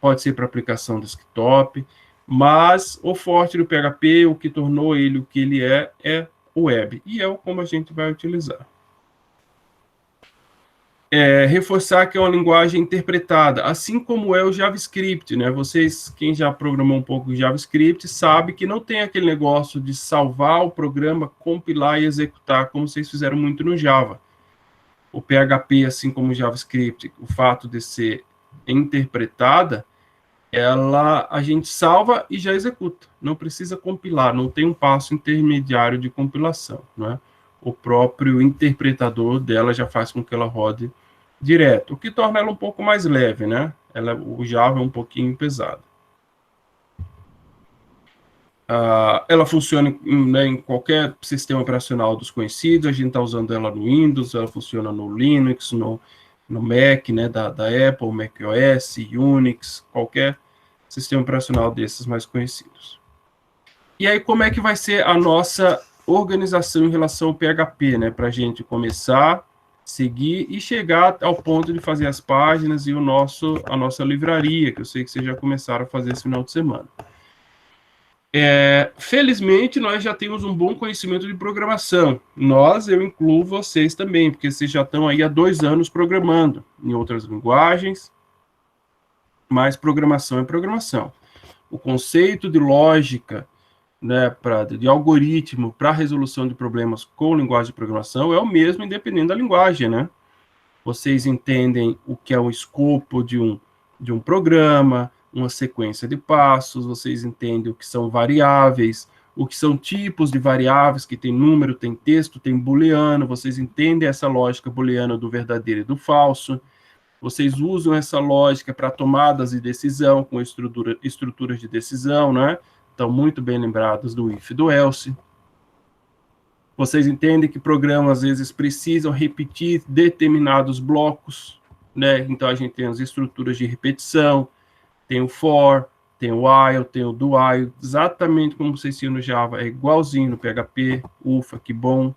pode ser para aplicação desktop, mas o forte do PHP, o que tornou ele o que ele é o web, e é como a gente vai utilizar. Reforçar que é uma linguagem interpretada, assim como é o JavaScript, né? Vocês, quem já programou um pouco de JavaScript, sabe que não tem aquele negócio de salvar o programa, compilar e executar, como vocês fizeram muito no Java. O PHP, assim como o JavaScript, o fato de ser interpretada, a gente salva e já executa. Não precisa compilar, não tem um passo intermediário de compilação, né? O próprio interpretador dela já faz com que ela rode direto, o que torna ela um pouco mais leve, né? O Java é um pouquinho pesado. Ela funciona em qualquer sistema operacional dos conhecidos, a gente está usando ela no Windows, ela funciona no Linux, no Mac, né, da Apple, macOS, Unix, qualquer sistema operacional desses mais conhecidos. E aí, como é que vai ser a nossa organização em relação ao PHP, né, para a gente começar, seguir e chegar ao ponto de fazer as páginas e a nossa livraria, que eu sei que vocês já começaram a fazer esse final de semana. Felizmente, nós já temos um bom conhecimento de programação. Eu incluo vocês também, porque vocês já estão aí há 2 anos programando em outras linguagens, mas programação é programação. O conceito de lógica, né, de algoritmo para resolução de problemas com linguagem de programação é o mesmo, independente da linguagem, né? Vocês entendem o que é o escopo de de um programa, uma sequência de passos, vocês entendem o que são variáveis, o que são tipos de variáveis, que tem número, tem texto, tem booleano, vocês entendem essa lógica booleana do verdadeiro e do falso, vocês usam essa lógica para tomadas de decisão, com estruturas de decisão, né? Estão muito bem lembrados do if e do else. Vocês entendem que programas, às vezes, precisam repetir determinados blocos, né? Então, a gente tem as estruturas de repetição, tem o for, tem o while, tem o do while, exatamente como vocês tinham no Java, é igualzinho no PHP, ufa, que bom.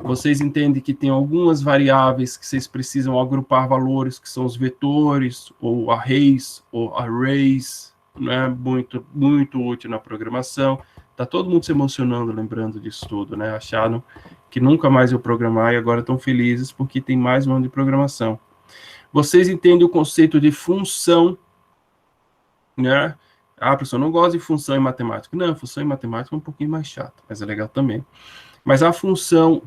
Vocês entendem que tem algumas variáveis que vocês precisam agrupar valores, que são os vetores, ou arrays, ou arrays, né? Muito, muito útil na programação. Tá todo mundo se emocionando, lembrando disso tudo, né? Acharam que nunca mais iam programar e agora estão felizes porque tem mais um ano de programação. Vocês entendem o conceito de função, né? Ah, professor, não gosto de função em matemática. Não, função em matemática é um pouquinho mais chato, mas é legal também. Mas a função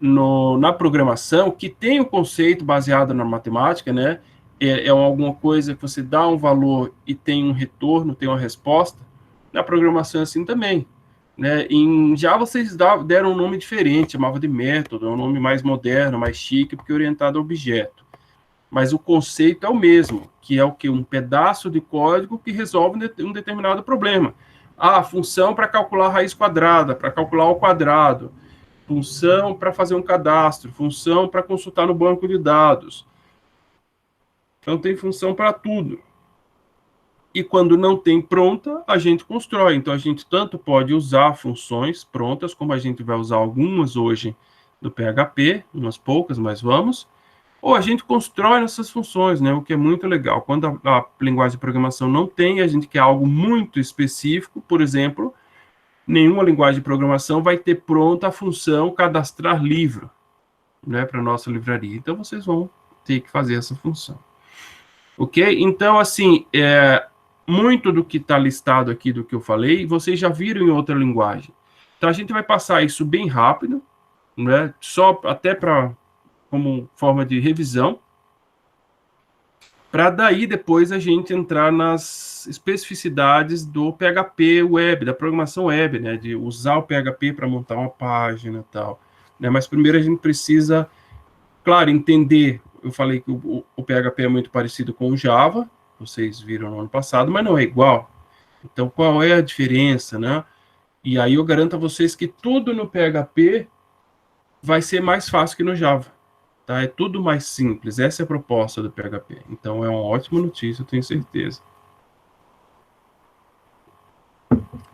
na programação, que tem o conceito baseado na matemática, né? É alguma coisa que você dá um valor e tem um retorno, tem uma resposta. Na programação é assim também, né? Em Java vocês deram um nome diferente, chamava de método, é um nome mais moderno, mais chique, porque orientado a objeto. Mas o conceito é o mesmo, que é o que? Um pedaço de código que resolve um determinado problema. Ah, função para calcular a raiz quadrada, para calcular ao quadrado, função para fazer um cadastro, função para consultar no banco de dados. Então tem função para tudo. E quando não tem pronta, a gente constrói. Então a gente tanto pode usar funções prontas, como a gente vai usar algumas hoje do PHP, umas poucas, mas vamos. Ou a gente constrói essas funções, né? O que é muito legal. Quando a linguagem de programação não tem, a gente quer algo muito específico, por exemplo, nenhuma linguagem de programação vai ter pronta a função cadastrar livro, né, para a nossa livraria. Então, vocês vão ter que fazer essa função. Ok? Então, assim, muito do que está listado aqui, do que eu falei, vocês já viram em outra linguagem. Então, a gente vai passar isso bem rápido, né? Só até como forma de revisão, para daí depois a gente entrar nas especificidades do PHP web, da programação web, né, de usar o PHP para montar uma página e tal, né, mas primeiro a gente precisa, claro, entender, eu falei que o PHP é muito parecido com o Java, vocês viram no ano passado, mas não é igual, então qual é a diferença, né, e aí eu garanto a vocês que tudo no PHP vai ser mais fácil que no Java. Tá? É tudo mais simples, essa é a proposta do PHP. Então é uma ótima notícia, eu tenho certeza.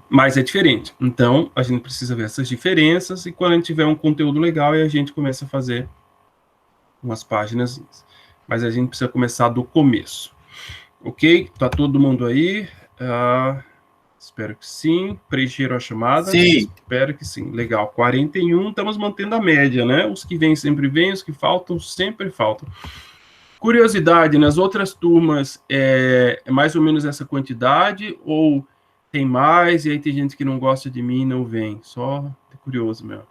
Mas é diferente. Então a gente precisa ver essas diferenças e quando a gente tiver um conteúdo legal, aí a gente começa a fazer umas páginas. Mas a gente precisa começar do começo. Ok? Tá todo mundo aí? Espero que sim. Preencheram a chamada? Sim. Espero que sim. Legal. 41, estamos mantendo a média, né? Os que vêm sempre vêm, os que faltam sempre faltam. Curiosidade, nas outras turmas é mais ou menos essa quantidade ou tem mais e aí tem gente que não gosta de mim e não vem? Só curioso mesmo.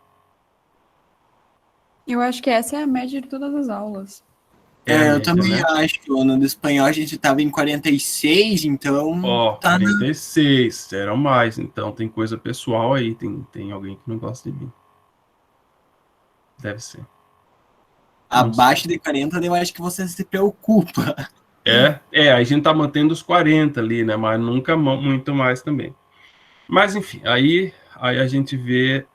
Eu acho que essa é a média de todas as aulas. É a eu média, também né? acho que no espanhol a gente estava em 46, então... Ó, tá 46, eram mais, então tem coisa pessoal aí, tem alguém que não gosta de mim. Deve ser. Abaixo de 40, eu acho que você se preocupa. A gente tá mantendo os 40 ali, né? Mas nunca muito mais também. Mas, enfim, aí a gente vê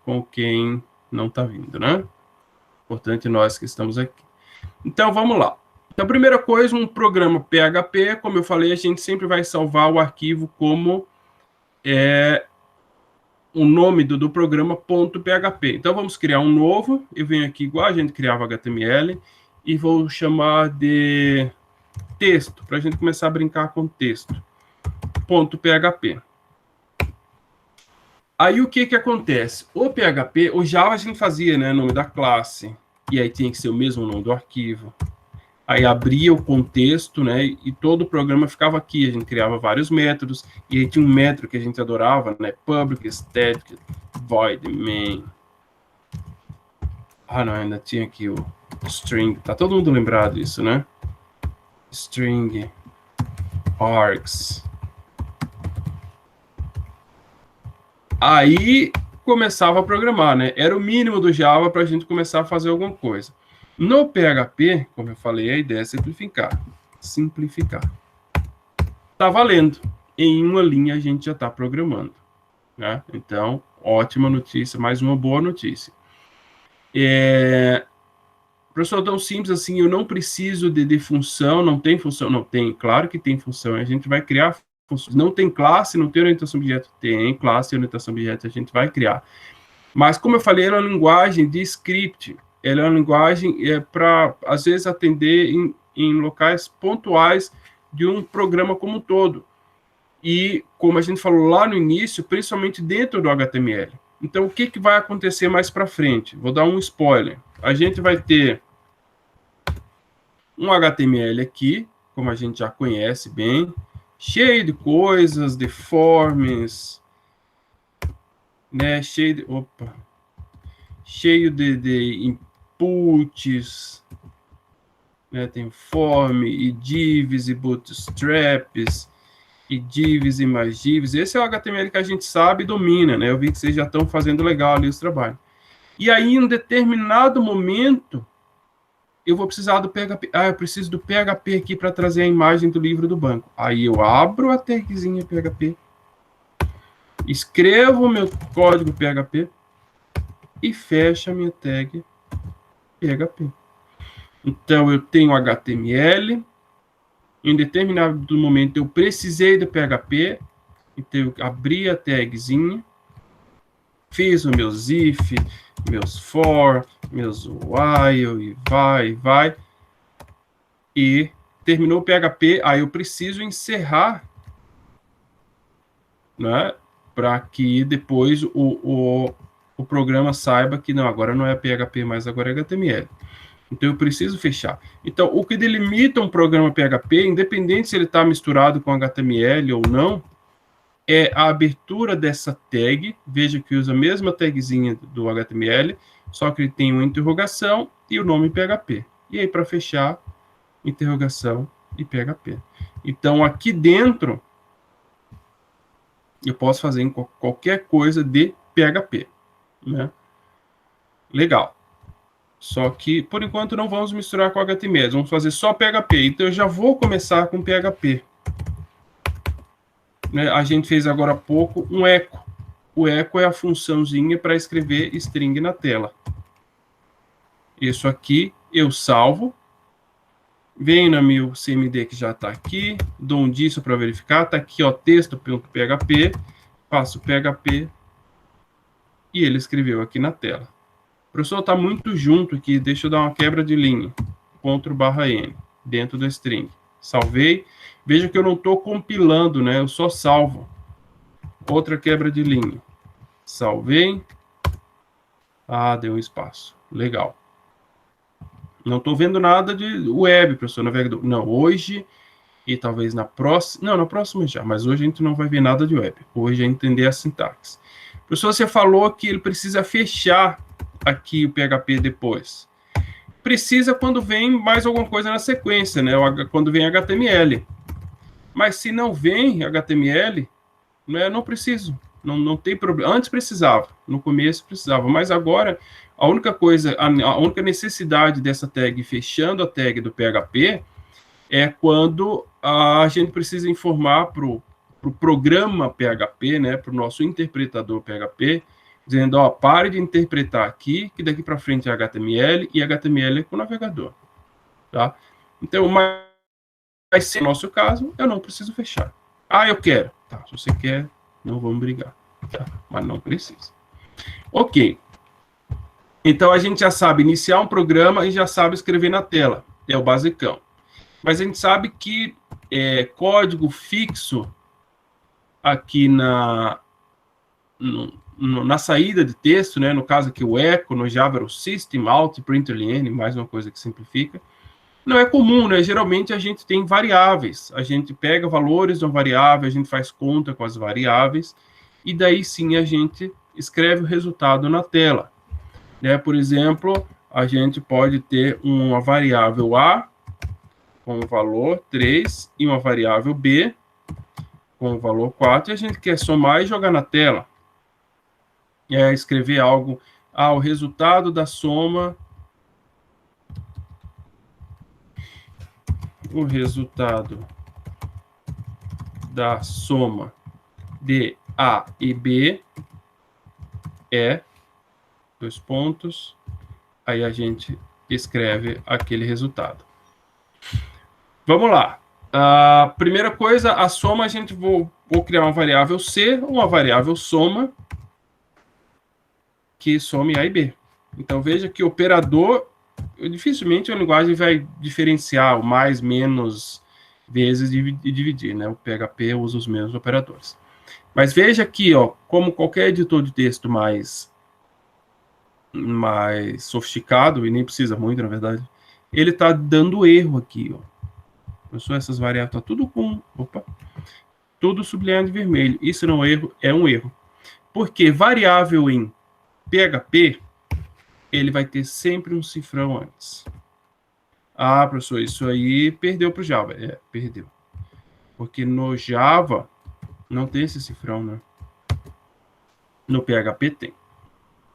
com quem não tá vindo, né? Importante nós que estamos aqui. Então, vamos lá. Então, a primeira coisa, um programa PHP, como eu falei, a gente sempre vai salvar o arquivo como o nome do programa .php. Então, vamos criar um novo. Eu venho aqui igual a gente criava HTML e vou chamar de texto, para a gente começar a brincar com texto. .php. Aí, o que acontece? O PHP, o Java a gente fazia, né, nome da classe, e aí tinha que ser o mesmo nome do arquivo. Aí abria o contexto, né, e todo o programa ficava aqui, a gente criava vários métodos, e aí tinha um método que a gente adorava, né, public static void main. Não, ainda tinha aqui o string, tá todo mundo lembrado disso, né? string args. Aí começava a programar, né? Era o mínimo do Java para a gente começar a fazer alguma coisa. No PHP, como eu falei, a ideia é simplificar. Simplificar. Tá valendo. Em uma linha a gente já está programando, né? Então, ótima notícia, mais uma boa notícia. Professor, tão simples assim, eu não preciso de função, não tem função, não tem, claro que tem função, a gente vai criar funções. Não tem classe, não tem orientação a objeto, tem classe e orientação a objeto, a gente vai criar. Mas, como eu falei, ela é uma linguagem de script, ela é uma linguagem para, às vezes, atender em locais pontuais de um programa como um todo. E, como a gente falou lá no início, principalmente dentro do HTML. Então, o que vai acontecer mais para frente? Vou dar um spoiler. A gente vai ter um HTML aqui, como a gente já conhece bem, cheio de coisas, de forms, né? Cheio de inputs, né? Tem form, e divs, e bootstraps, e divs e mais divs. Esse é o HTML que a gente sabe e domina, né? Eu vi que vocês já estão fazendo legal ali os trabalhos. E aí, em um determinado momento, eu vou precisar do PHP. Eu preciso do PHP aqui para trazer a imagem do livro do banco. Aí eu abro a tagzinha PHP, escrevo o meu código PHP e fecho a minha tag PHP. Então, eu tenho HTML. Em determinado momento, eu precisei do PHP. Então, eu abri a tagzinha, fiz os meus if, meus for, meus while, e vai. E terminou o PHP, aí eu preciso encerrar, né? Para que depois o programa saiba que não, agora não é PHP, mas agora é HTML. Então, eu preciso fechar. Então, o que delimita um programa PHP, independente se ele está misturado com HTML ou não, é a abertura dessa tag. Veja que usa a mesma tagzinha do HTML, só que ele tem uma interrogação e o nome PHP. E aí, para fechar, interrogação e PHP. Então, aqui dentro, eu posso fazer qualquer coisa de PHP, né? Legal. Só que, por enquanto, não vamos misturar com HTML. Vamos fazer só PHP. Então, eu já vou começar com PHP. Né? A gente fez agora há pouco um echo. O echo é a funçãozinha para escrever string na tela. Isso aqui eu salvo. Venho no meu CMD que já está aqui. Dou um disso para verificar. Está aqui, ó, texto.php. Faço PHP. E ele escreveu aqui na tela. O professor está muito junto aqui, deixa eu dar uma quebra de linha, ./n, dentro da string. Salvei, veja que eu não estou compilando, né? Eu só salvo. Outra quebra de linha. Salvei. Deu um espaço. Legal. Não estou vendo nada de web, professor, navegador. Não, hoje e talvez na próxima. Não, na próxima já, mas hoje a gente não vai ver nada de web. Hoje é entender a sintaxe. Professor, você falou que ele precisa fechar aqui o PHP depois. Precisa quando vem mais alguma coisa na sequência, né? Quando vem HTML. Mas se não vem HTML, né, não preciso. Não tem problema. Antes precisava, no começo precisava, mas agora a única coisa, a única necessidade dessa tag fechando a tag do PHP é quando a gente precisa informar para o programa PHP, né, para o nosso interpretador PHP, dizendo, ó, pare de interpretar aqui, que daqui para frente é HTML, e HTML é com o navegador, tá? Então, mas se no nosso caso, eu não preciso fechar. Eu quero. Tá, se você quer, não vamos brigar, tá? Mas não precisa. Ok. Então, a gente já sabe iniciar um programa e já sabe escrever na tela. É o basicão. Mas a gente sabe que código fixo aqui na saída de texto, né, no caso aqui o echo, no Java era o system, out, println, mais uma coisa que simplifica, não é comum, né? Geralmente a gente tem variáveis, a gente pega valores de uma variável, a gente faz conta com as variáveis, e daí sim a gente escreve o resultado na tela, né? Por exemplo, a gente pode ter uma variável A, com o valor 3 e uma variável B com o valor 4, e a gente quer somar e jogar na tela. Escrever algo, o resultado da soma, de A e B é, 2 pontos, aí a gente escreve aquele resultado. Vamos lá. A primeira coisa, a soma, a gente vou criar uma variável C, uma variável soma, que some A e B. Então, veja que o operador, dificilmente a linguagem vai diferenciar o mais, menos, vezes e dividir, né? O PHP usa os mesmos operadores. Mas veja aqui, ó, como qualquer editor de texto mais sofisticado, e nem precisa muito, na verdade, ele está dando erro aqui, ó. Só essas variáveis, tá tudo tudo sublinhado em vermelho. Isso não é erro, é um erro. Porque variável em PHP, ele vai ter sempre um cifrão antes. Professor, isso aí perdeu para o Java. Perdeu. Porque no Java não tem esse cifrão, né? No PHP tem.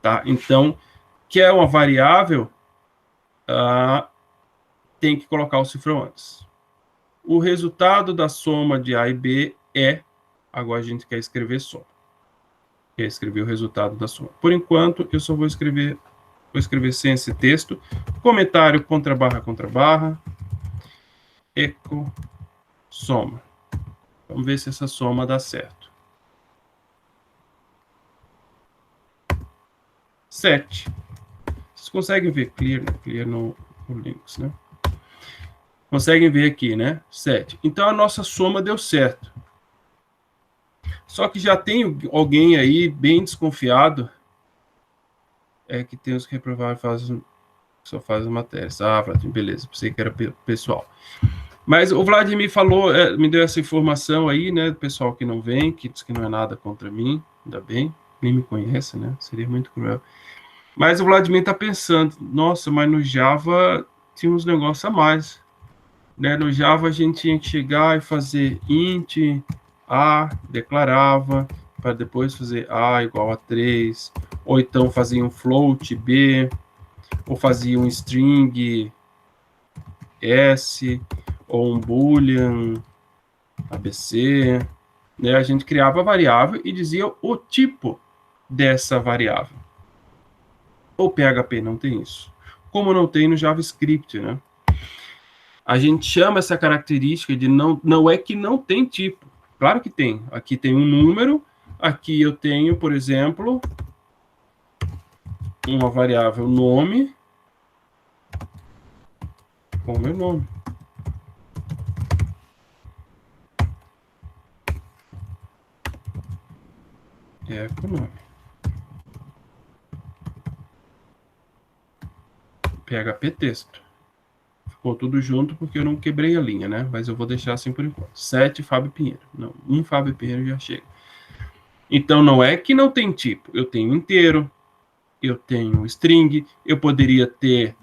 Tá? Então, quer uma variável, tem que colocar o cifrão antes. O resultado da soma de A e B é... Agora a gente quer escrever soma. Quer escrever o resultado da soma. Por enquanto, eu só vou escrever sem esse texto. Comentário, contra barra, eco, soma. Vamos ver se essa soma dá certo. 7. Vocês conseguem ver clear, né? Clear no Linux, né? Conseguem ver aqui, né? 7. Então, a nossa soma deu certo. Só que já tem alguém aí bem desconfiado, que tem os que reprovaram só fazem matérias. Vladimir, beleza. Pensei que era pessoal. Mas o Vladimir falou, me deu essa informação aí, né? Do pessoal que não vem, que diz que não é nada contra mim, ainda bem. Nem me conhece, né? Seria muito cruel. Mas o Vladimir está pensando, nossa, mas no Java tinha uns negócios a mais. Né? No Java a gente tinha que chegar e fazer int A, declarava, para depois fazer A igual a 3, ou então fazia um float B, ou fazia um string S, ou um boolean ABC. Né? A gente criava a variável e dizia o tipo dessa variável. O PHP não tem isso. Como não tem no JavaScript, né? A gente chama essa característica de não é que não tem tipo. Claro que tem. Aqui tem um número. Aqui eu tenho, por exemplo, uma variável nome com o meu nome. Com o nome. PHP texto. Ficou tudo junto porque eu não quebrei a linha, né? Mas eu vou deixar assim por enquanto. 7 Fábio Pinheiro. Não, um Fábio Pinheiro já chega. Então, não é que não tem tipo. Eu tenho inteiro, eu tenho string, eu poderia ter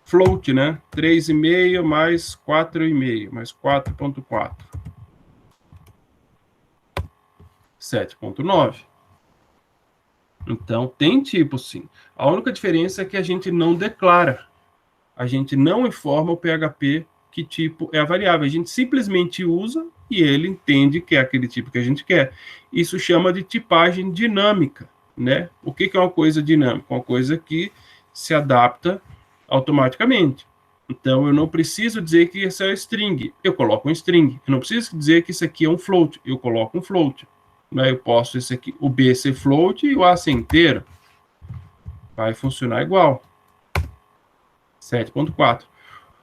float, né? 3,5 mais 4,5, mais 4,4. 7,9. Então, tem tipo sim. A única diferença é que a gente não declara. A gente não informa o PHP que tipo é a variável. A gente simplesmente usa e ele entende que é aquele tipo que a gente quer. Isso chama de tipagem dinâmica, né? O que é uma coisa dinâmica? Uma coisa que se adapta automaticamente. Então, eu não preciso dizer que isso é string. Eu coloco um string. Eu não preciso dizer que isso aqui é um float. Eu coloco um float. Eu posso esse aqui, o B ser float e o A ser inteiro. Vai funcionar igual. 7,4.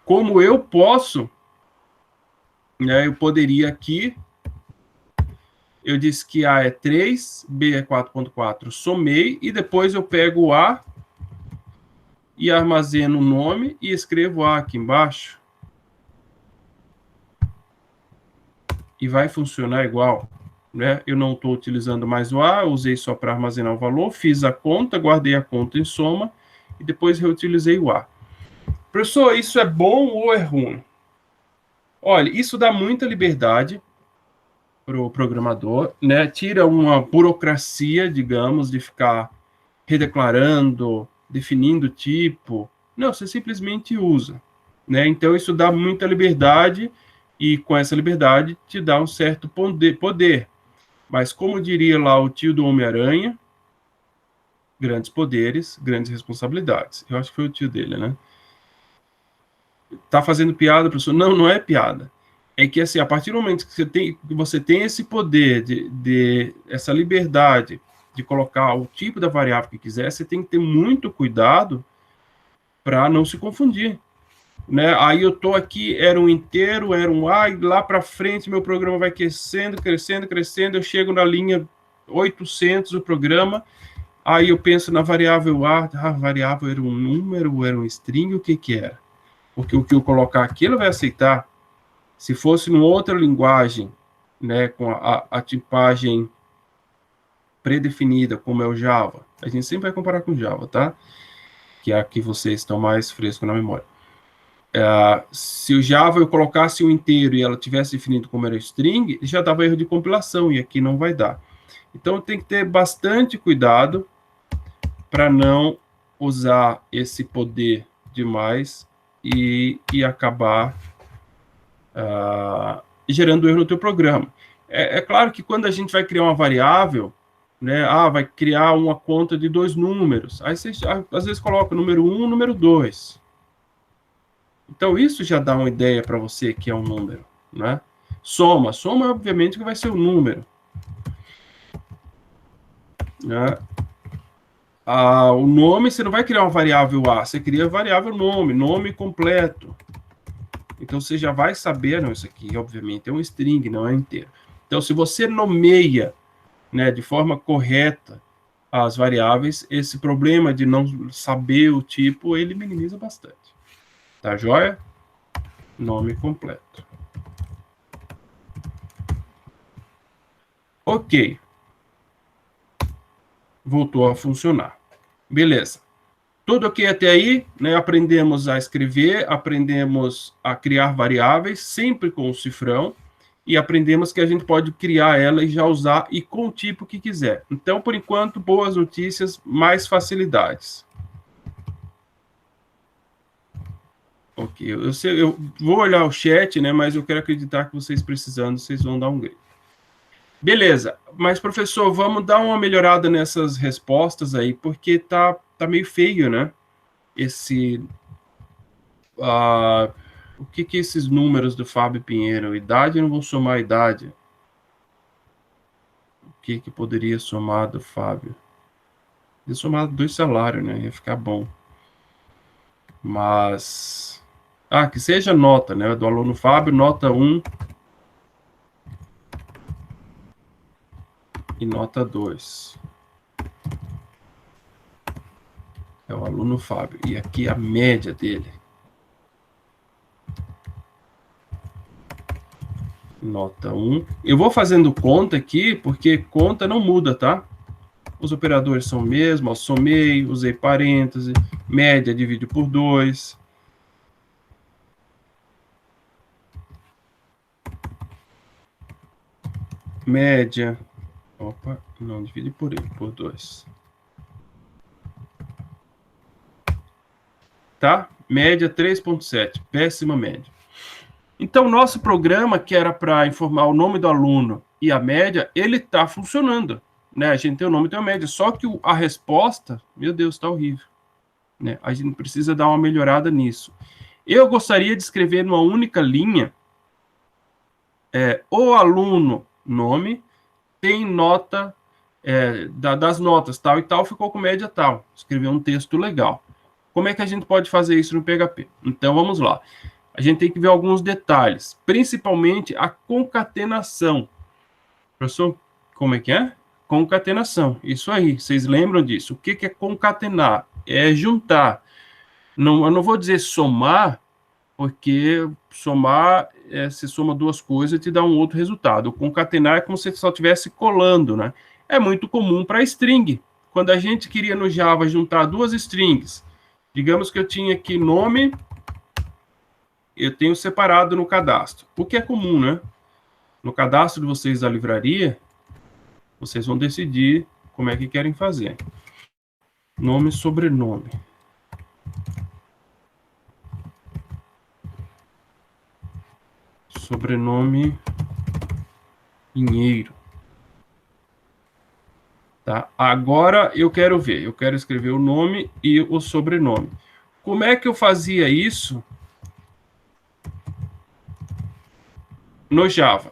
Como eu posso, né, eu poderia aqui, eu disse que A é 3, B é 4,4, somei, e depois eu pego o A e armazeno o nome e escrevo A aqui embaixo. E vai funcionar igual. Né? Eu não estou utilizando mais o A, usei só para armazenar o valor, fiz a conta, guardei a conta em soma e depois reutilizei o A. Professor, isso é bom ou é ruim? Olha, isso dá muita liberdade para o programador, né? Tira uma burocracia, digamos, de ficar redeclarando, definindo tipo. Não, você simplesmente usa, né? Então, isso dá muita liberdade e, com essa liberdade, te dá um certo poder. Mas, como diria lá o tio do Homem-Aranha, grandes poderes, grandes responsabilidades. Eu acho que foi o tio dele, né? Tá fazendo piada, professor? Não, não é piada. É que, assim, a partir do momento que você tem esse poder, essa liberdade de colocar o tipo da variável que quiser, você tem que ter muito cuidado para não se confundir, né? Aí eu tô aqui, era um inteiro, era um A, e lá para frente meu programa vai crescendo, crescendo, crescendo, eu chego na linha 800 do programa, aí eu penso na variável A, a variável era um número, era um string, o que que era? Porque o que eu colocar aqui, ele vai aceitar. Se fosse numa outra linguagem, né, com a tipagem predefinida, como é o Java, a gente sempre vai comparar com Java, tá? Que é a que vocês estão mais frescos na memória. Se o Java eu colocasse o inteiro e ela tivesse definido como era string, já dava erro de compilação, e aqui não vai dar. Então, tem que ter bastante cuidado para não usar esse poder demais e acabar gerando erro no teu programa. É claro que quando a gente vai criar uma variável, né, vai criar uma conta de 2 números, aí você às vezes coloca o número 1 e o número 2. Então, isso já dá uma ideia para você que é um número, né? Soma, obviamente, que vai ser o número. Né? O nome, você não vai criar uma variável A, você cria a variável nome completo. Então, você já vai saber, não, isso aqui, obviamente, é um string, não é inteiro. Então, se você nomeia, né, de forma correta as variáveis, esse problema de não saber o tipo, ele minimiza bastante. Tá joia? Nome completo. Ok. Voltou a funcionar. Beleza. Tudo ok até aí, né? Aprendemos a escrever, aprendemos a criar variáveis, sempre com o cifrão, e aprendemos que a gente pode criar ela e já usar e com o tipo que quiser. Então, por enquanto, boas notícias, mais facilidades. Ok, eu vou olhar o chat, né? Mas eu quero acreditar que vocês precisando, vocês vão dar um grito. Beleza, mas professor, vamos dar uma melhorada nessas respostas aí, porque tá meio feio, né? O que esses números do Fábio Pinheiro? Idade, eu não vou somar a idade. O que poderia somar do Fábio? Ia somar 2 salários, né? Ia ficar bom. Mas... que seja nota, né? Do aluno Fábio, nota 1 e nota 2. É o aluno Fábio. E aqui a média dele. Nota 1. Eu vou fazendo conta aqui, porque conta não muda, tá? Os operadores são os mesmos. Somei, usei parêntese, média dividido por 2. Média. Opa, não, divide por 2. Tá? Média 3,7. Péssima média. Então, nosso programa, que era para informar o nome do aluno e a média, ele está funcionando. Né? A gente tem o nome e tem a média. Só que a resposta, meu Deus, está horrível. Né? A gente precisa dar uma melhorada nisso. Eu gostaria de escrever numa única linha o aluno, nome, tem nota, das notas, tal e tal, ficou com média tal. Escrever um texto legal. Como é que a gente pode fazer isso no PHP? Então, vamos lá. A gente tem que ver alguns detalhes, principalmente a concatenação. Professor, como é que é? Concatenação, isso aí, vocês lembram disso? O que é concatenar? É juntar. Não, eu não vou dizer somar, porque somar, se soma 2 coisas e te dá um outro resultado. O concatenar é como se só estivesse colando, né? É muito comum para string. Quando a gente queria no Java juntar 2 strings, digamos que eu tinha aqui nome eu tenho separado no cadastro, o que é comum, né? No cadastro de vocês da livraria, vocês vão decidir como é que querem fazer. Nome e sobrenome. Sobrenome Pinheiro. Tá? Agora eu quero ver, eu quero escrever o nome e o sobrenome. Como é que eu fazia isso no Java?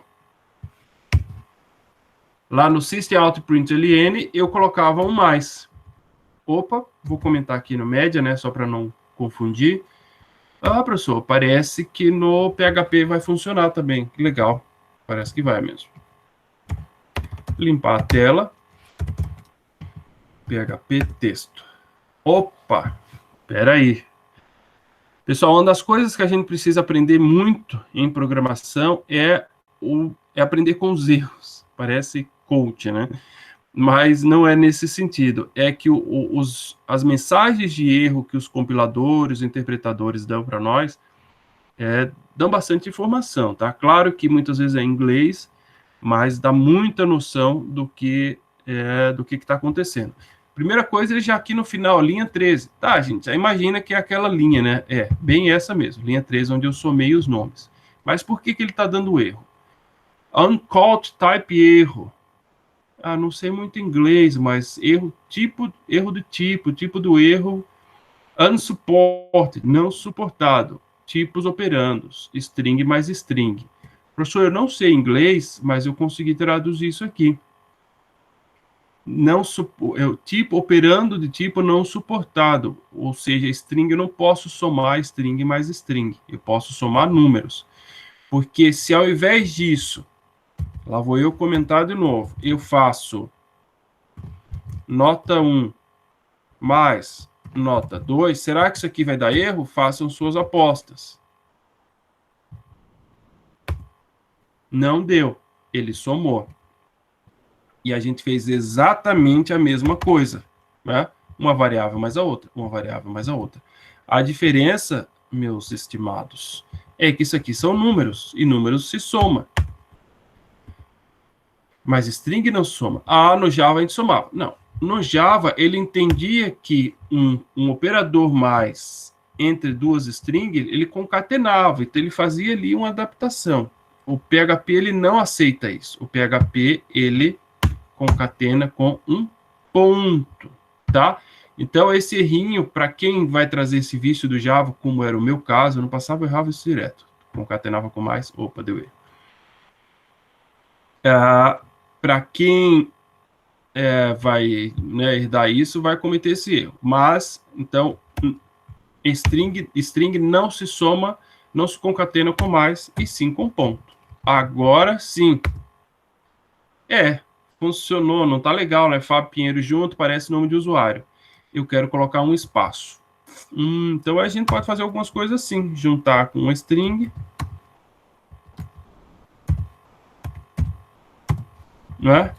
Lá no systemoutprintln eu colocava um mais. Opa, vou comentar aqui no média, né, só para não confundir. Ah, professor, parece que no PHP vai funcionar também. Que legal, parece que vai mesmo. Limpar a tela. PHP texto. Opa, espera aí. Pessoal, uma das coisas que a gente precisa aprender muito em programação é aprender com os erros. Parece coach, né? Mas não é nesse sentido. É que as mensagens de erro que os compiladores, os interpretadores dão para nós, dão bastante informação, tá? Claro que muitas vezes é em inglês, mas dá muita noção do que está acontecendo. Primeira coisa, ele já aqui no final, linha 13. Tá, gente, já imagina que é aquela linha, né? É, bem essa mesmo, linha 13, onde eu somei os nomes. Mas por que ele está dando erro? Uncaught type erro. Ah, não sei muito inglês, mas erro do tipo do erro unsupported, não suportado. Tipos operandos, string mais string. Professor, eu não sei inglês, mas eu consegui traduzir isso aqui. Tipo operando de tipo não suportado, ou seja, string eu não posso somar string mais string, eu posso somar números, porque se ao invés disso, lá vou eu comentar de novo, eu faço nota 1 mais nota 2, será que isso aqui vai dar erro? Façam suas apostas. Não deu, ele somou. E a gente fez exatamente a mesma coisa, né? Uma variável mais a outra, uma variável mais a outra. A diferença, meus estimados, é que isso aqui são números, e números se somam. Mas string não soma. Ah, no Java a gente somava. Não, no Java ele entendia que um operador mais entre duas strings, ele concatenava, então ele fazia ali uma adaptação. O PHP, ele não aceita isso. O PHP, ele concatena com um ponto, tá? Então, esse errinho, para quem vai trazer esse vício do Java, como era o meu caso, eu não passava, eu errava isso direto. Concatenava com mais, opa, deu erro. Para quem vai, né, herdar isso, vai cometer esse erro. Mas, então, string não se soma, não se concatena com mais, e sim com ponto. Agora sim. Funcionou, não tá legal, né? Fábio Pinheiro junto, parece nome de usuário. Eu quero colocar um espaço. Então a gente pode fazer algumas coisas assim, juntar com uma string, né?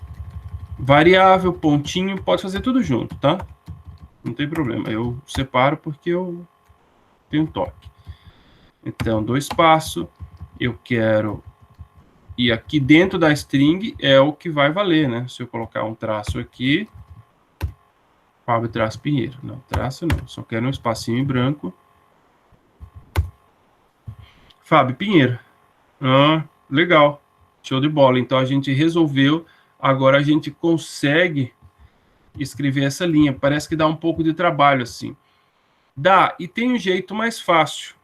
Variável, pontinho, pode fazer tudo junto, tá? Não tem problema, eu separo porque eu tenho toque. Então, do espaço, eu quero... E aqui dentro da string é o que vai valer, né? Se eu colocar um traço aqui, Fábio traço Pinheiro. Não, traço não, só quero um espacinho em branco. Fábio Pinheiro. Ah, legal, show de bola. Então a gente resolveu, agora a gente consegue escrever essa linha. Parece que dá um pouco de trabalho assim. Dá, e tem um jeito mais fácil,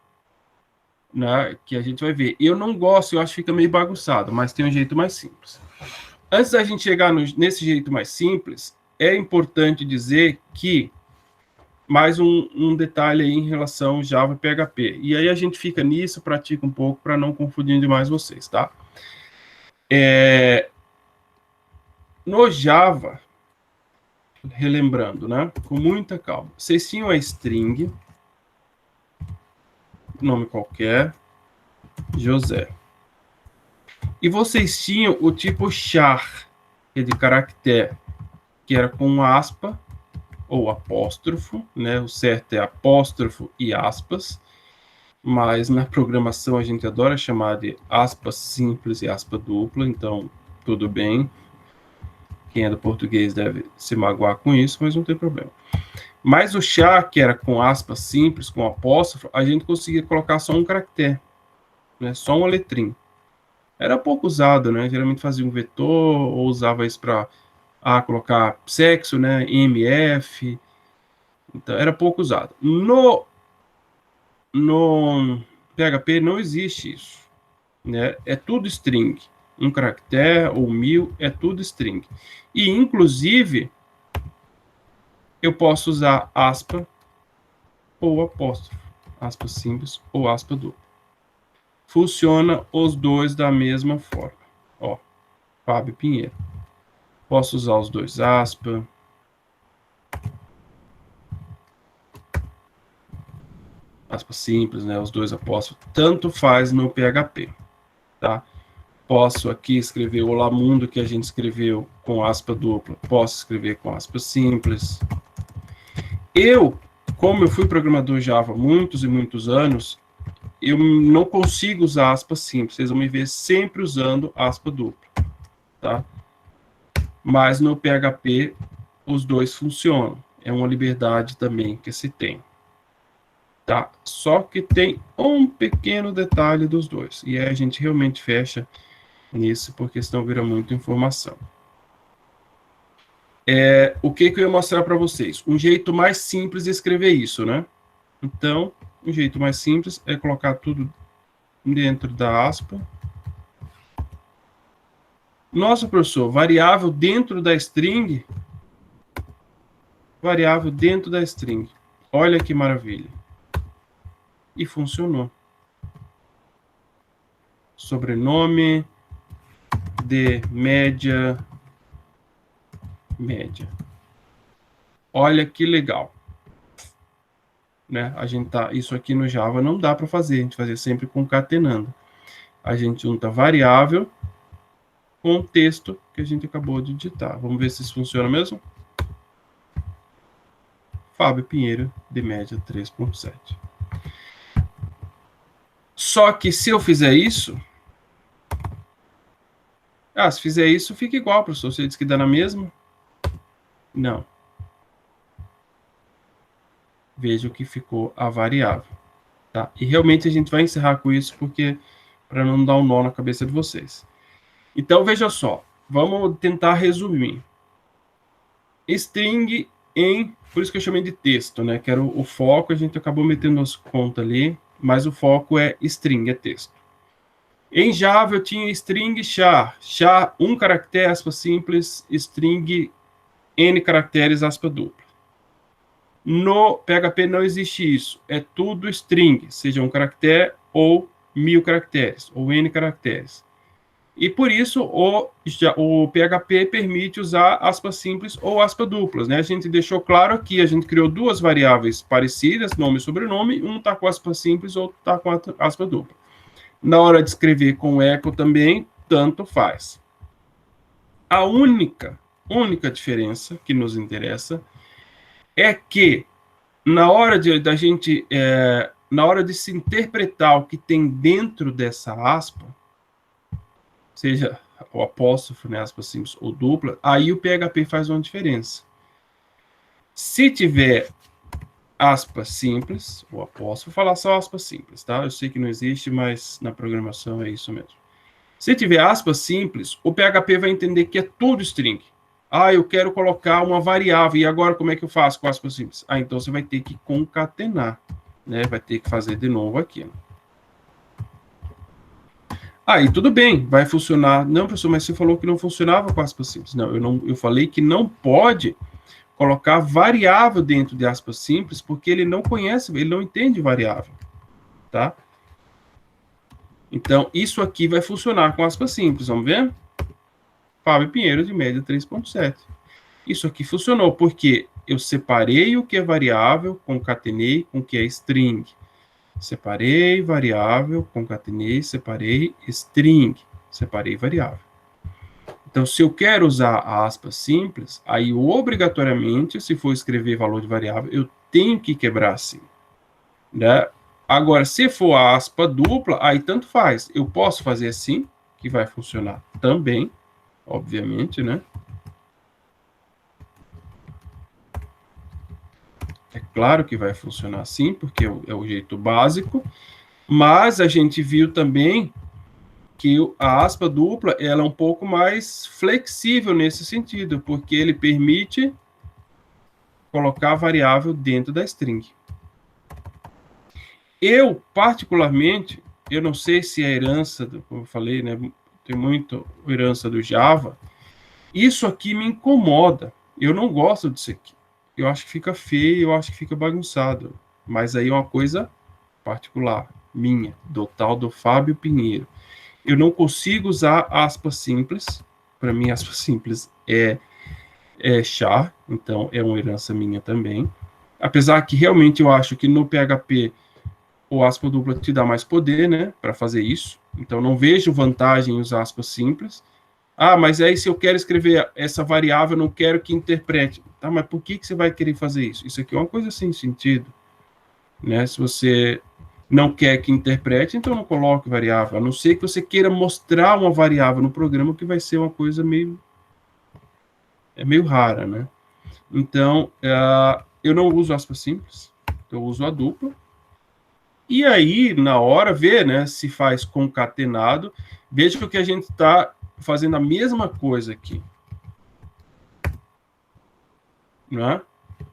né, que a gente vai ver. Eu não gosto, eu acho que fica meio bagunçado, mas tem um jeito mais simples. Antes da gente chegar nesse jeito mais simples, é importante dizer que, mais um detalhe aí em relação Java e PHP. E aí a gente fica nisso, pratica um pouco, para não confundir demais vocês, tá? No Java, relembrando, né, com muita calma, vocês tinham a string, nome qualquer, José. E vocês tinham o tipo char, que é de caractere, que era com aspa ou apóstrofo, né? O certo é apóstrofo e aspas. mas na programação a gente adora chamar de aspas simples e aspa dupla, então tudo bem. Quem é do português deve se magoar com isso, mas não tem problema. Mas o chá, que era com aspas simples, com apóstrofo, a gente conseguia colocar só um caractere, né? Só uma letrinha. Era pouco usado, né? Geralmente fazia um vetor, ou usava isso para colocar sexo, né? MF. Então, era pouco usado. No PHP não existe isso, né? É tudo string. Um caractere ou 1000 é tudo string. E, inclusive, eu posso usar aspa ou apóstrofo. Aspa simples ou aspa dupla. Funciona os dois da mesma forma. Ó, Fábio Pinheiro. Posso usar os dois aspa. Aspa simples, né? Os dois apóstrofos. Tanto faz no PHP, tá? Posso aqui escrever o Olá Mundo que a gente escreveu com aspa dupla. Posso escrever com aspa simples. Como eu fui programador Java há muitos e muitos anos, eu não consigo usar aspa simples. Vocês vão me ver sempre usando aspa dupla, tá? Mas no PHP, os dois funcionam. É uma liberdade também que se tem, tá? Só que tem um pequeno detalhe dos dois. E aí a gente realmente fecha nisso, porque senão vira muita informação. O que eu ia mostrar para vocês? Um jeito mais simples de escrever isso, né? Então, um jeito mais simples é colocar tudo dentro da aspa. Nossa, professor, variável dentro da string? Variável dentro da string. Olha que maravilha. E funcionou. Sobrenome de média. Olha que legal. Né? Isso aqui no Java não dá para fazer, a gente fazia sempre concatenando. A gente junta variável com o texto que a gente acabou de digitar. Vamos ver se isso funciona mesmo? Fábio Pinheiro, de média 3.7. Só que se eu fizer isso... se fizer isso, fica igual, professor. Você disse que dá na mesma? Não. Veja o que ficou a variável. Tá? E realmente a gente vai encerrar com isso, porque para não dar um nó na cabeça de vocês. Então, veja só. Vamos tentar resumir. String por isso que eu chamei de texto, né? Que era o foco, a gente acabou metendo as contas ali, mas o foco é string, é texto. Em Java eu tinha string char, um caractere, aspa simples, string n caracteres, aspa dupla. No PHP não existe isso, é tudo string, seja um caractere ou 1000 caracteres, ou n caracteres. E por isso o PHP permite usar aspas simples ou aspas duplas, né? A gente deixou claro aqui, a gente criou duas variáveis parecidas, nome e sobrenome, um está com aspas simples, outro está com aspa dupla. Na hora de escrever com eco também, tanto faz. A única diferença que nos interessa é que na hora de se interpretar o que tem dentro dessa aspa, seja o apóstrofo, né, aspas simples ou dupla, aí o PHP faz uma diferença. Se tiver aspas simples, o apóstrofo, vou falar só aspas simples, tá? Eu sei que não existe, mas na programação é isso mesmo. Se tiver aspas simples, o PHP vai entender que é tudo string. Eu quero colocar uma variável, e agora como é que eu faço com aspas simples? Então você vai ter que concatenar, né? Vai ter que fazer de novo aqui. Aí tudo bem, vai funcionar. Não, professor, mas você falou que não funcionava com aspas simples. Não, eu falei que não pode colocar variável dentro de aspas simples, porque ele não conhece, ele não entende variável, tá? Então, isso aqui vai funcionar com aspas simples, vamos ver? Fábio Pinheiro, de média 3.7. Isso aqui funcionou, porque eu separei o que é variável, concatenei com o que é string. Separei variável, concatenei, separei string, separei variável. Então, se eu quero usar a aspas simples, aí obrigatoriamente, se for escrever valor de variável, eu tenho que quebrar assim, né? Agora, se for a aspa dupla, aí tanto faz. Eu posso fazer assim, que vai funcionar também, obviamente, né? É claro que vai funcionar assim, porque é o jeito básico, mas a gente viu também que a aspa dupla ela é um pouco mais flexível nesse sentido, porque ele permite colocar a variável dentro da string. Eu, particularmente, eu não sei se é herança, como eu falei, né, tem muito herança do Java, isso aqui me incomoda, eu não gosto disso aqui. Eu acho que fica feio, eu acho que fica bagunçado, mas aí é uma coisa particular, minha, do tal do Fábio Pinheiro. Eu não consigo usar aspas simples, para mim aspas simples é char, então é uma herança minha também. Apesar que realmente eu acho que no PHP o aspa dupla te dá mais poder, né, para fazer isso. Então não vejo vantagem em usar aspas simples. Ah, mas aí se eu quero escrever essa variável, eu não quero que interprete. Tá, mas por que você vai querer fazer isso? Isso aqui é uma coisa sem sentido, né? Se você não quer que interprete, então não coloque variável. A não ser que você queira mostrar uma variável no programa, que vai ser uma coisa meio rara, né? Então, eu não uso aspas simples, eu uso a dupla. E aí, na hora, ver, né, se faz concatenado. Veja que a gente está fazendo a mesma coisa aqui. Né?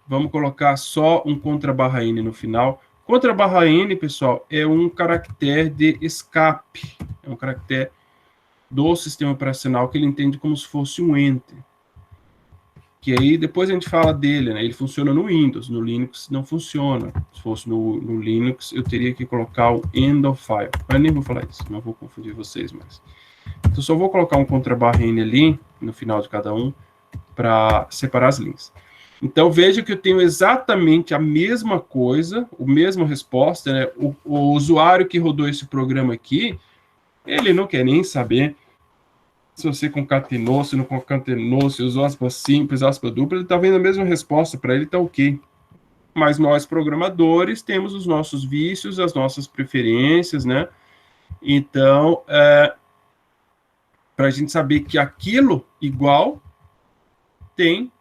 Vamos colocar só um contra-barra N no final. Contra-barra N, pessoal, é um caractere de escape. É um caractere do sistema operacional que ele entende como se fosse um enter. Que aí depois a gente fala dele, né? Ele funciona no Windows, no Linux não funciona. Se fosse no Linux, eu teria que colocar o end of file. Mas nem vou falar isso, não vou confundir vocês mais. Então só vou colocar um contra-barra N ali, no final de cada um, para separar as linhas. Então veja que eu tenho exatamente a mesma coisa, a mesma resposta, né? O usuário que rodou esse programa aqui, ele não quer nem saber se você concatenou, se não concatenou, se usou aspas simples, aspas dupla, ele está vendo a mesma resposta, para ele está ok. Mas nós, programadores, temos os nossos vícios, as nossas preferências, né? Então, para a gente saber que aquilo igual tem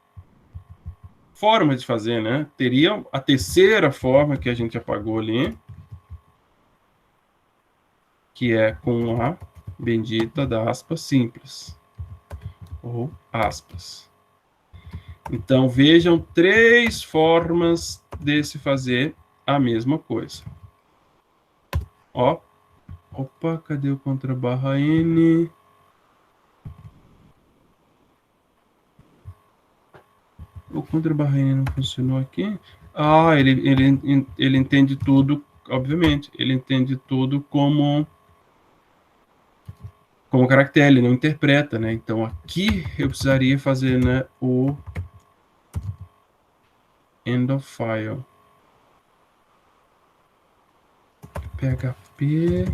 forma de fazer, né? Teria a terceira forma que a gente apagou ali, que é com a bendita da aspas simples, ou aspas. Então, vejam 3 formas de se fazer a mesma coisa. Ó, opa, cadê o contra-barra N? O contra-barra N não funcionou aqui? Ah, ele entende tudo, obviamente, ele entende tudo como caractere, ele não interpreta, né? Então aqui eu precisaria fazer, né, o end of file. PHP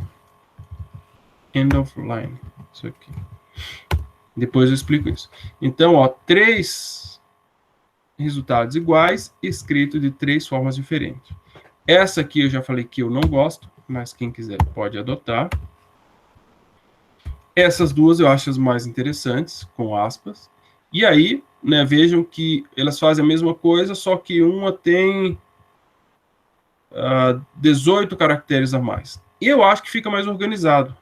end of line. Isso aqui. Depois eu explico isso. Então, ó, 3 resultados iguais, escrito de 3 formas diferentes. Essa aqui eu já falei que eu não gosto, mas quem quiser pode adotar. Essas duas eu acho as mais interessantes, com aspas. E aí, né, vejam que elas fazem a mesma coisa, só que uma tem 18 caracteres a mais. E eu acho que fica mais organizado.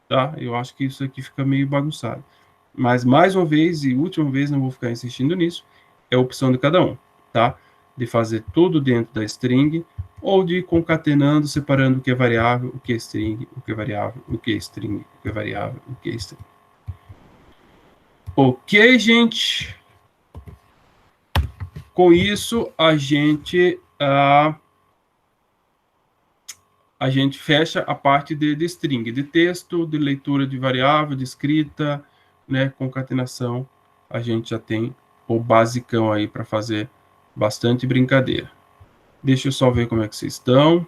Tá? Eu acho que isso aqui fica meio bagunçado. Mas, mais uma vez, e última vez, não vou ficar insistindo nisso, é a opção de cada um. Tá? De fazer tudo dentro da string, ou de ir concatenando, separando o que é variável, o que é string, o que é variável, o que é string, o que é variável, o que é string. Ok, gente? Com isso, a gente fecha a parte de string, de texto, de leitura de variável, de escrita, né, concatenação. A gente já tem o basicão aí para fazer bastante brincadeira. Deixa eu só ver como é que vocês estão.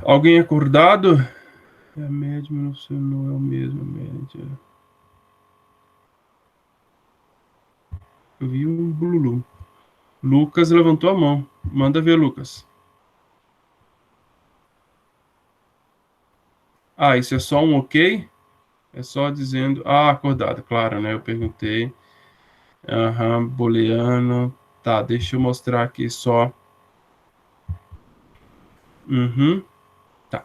Alguém acordado? A média não é o mesmo, a média. Eu vi um bululu. Lucas levantou a mão. Manda ver, Lucas. Ah, isso é só um ok? É só dizendo... Ah, acordado, claro, né? Eu perguntei. Aham, booleano. Tá, deixa eu mostrar aqui só. Uhum, tá.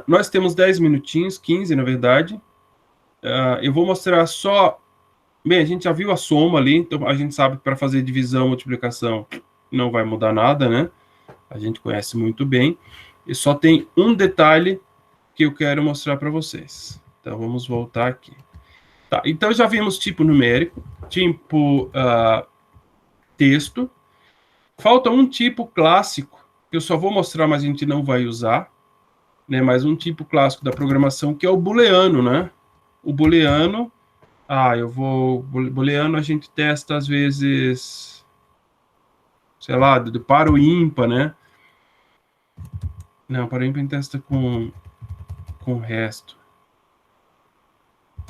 Nós temos 10 minutinhos, 15 na verdade. Eu vou mostrar só... Bem, a gente já viu a soma ali, então a gente sabe que para fazer divisão, multiplicação, não vai mudar nada, né? A gente conhece muito bem. E só tem um detalhe que eu quero mostrar para vocês. Então, vamos voltar aqui. Tá, então já vimos tipo numérico, tipo texto. Falta um tipo clássico, que eu só vou mostrar, mas a gente não vai usar, né? Mas um tipo clássico da programação, que é o booleano, né? O booleano, booleano a gente testa às vezes, sei lá, do par ou ímpar, né? Não, para o ímpar a gente testa com o resto.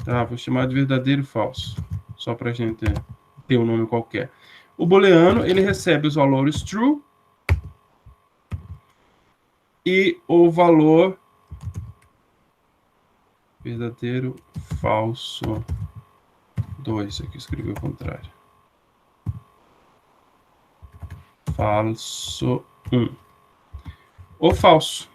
Tá, vou chamar de verdadeiro e falso, só para a gente ter um nome qualquer. O booleano, ele recebe os valores true e o valor verdadeiro, falso, 2. Aqui escrevi o contrário. Falso, 1. O falso.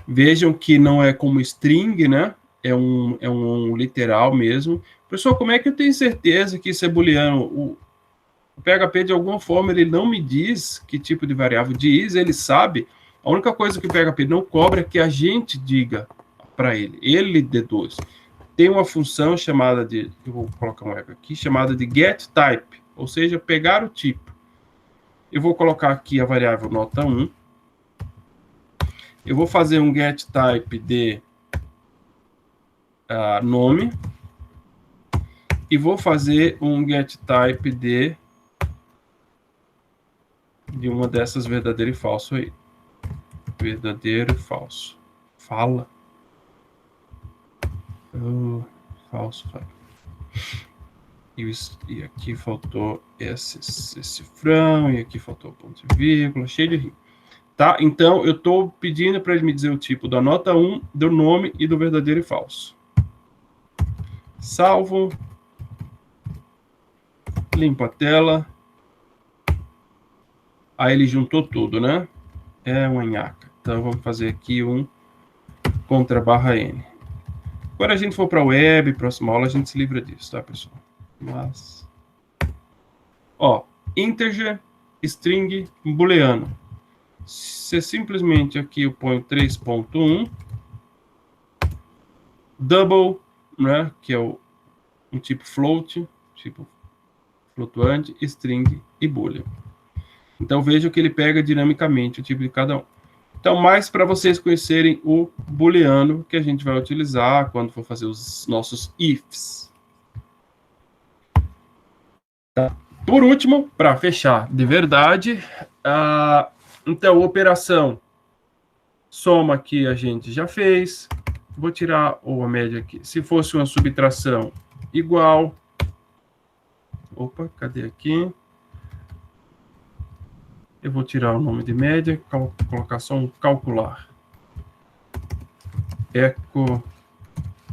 Vejam que não é como string, né? É um literal mesmo. Pessoal, como é que eu tenho certeza que isso é booleano? O PHP, de alguma forma, ele não me diz que tipo de variável diz, ele sabe. A única coisa que o PHP não cobra é que a gente diga para ele. Ele deduz. Tem uma função chamada de... Eu vou colocar um eco aqui, chamada de getType, ou seja, pegar o tipo. Eu vou colocar aqui a variável nota 1. Eu vou fazer um getType de nome. E vou fazer um getType de uma dessas verdadeiro e falso aí. Verdadeiro e falso. Fala. Falso. E aqui faltou esse cifrão. E aqui faltou ponto e vírgula. Cheio de rim. Tá? Então, eu estou pedindo para ele me dizer o tipo da nota 1, do nome e do verdadeiro e falso. Salvo. Limpo a tela. Aí ele juntou tudo, né? É uma nhaca. Então, vamos fazer aqui um contra barra N. Quando a gente for para a web, próxima aula, a gente se livra disso, tá, pessoal? Mas... Ó, integer, string, booleano. Se simplesmente aqui eu ponho 3.1, double, né, que é um tipo float, tipo flutuante, string e boolean. Então, veja que ele pega dinamicamente o tipo de cada um. Então, mais para vocês conhecerem o booleano que a gente vai utilizar quando for fazer os nossos ifs. Tá. Por último, para fechar de verdade, então, operação soma aqui a gente já fez. Vou tirar a média aqui. Se fosse uma subtração, igual. Opa, cadê aqui? Eu vou tirar o nome de média, colocar só um calcular. Eco,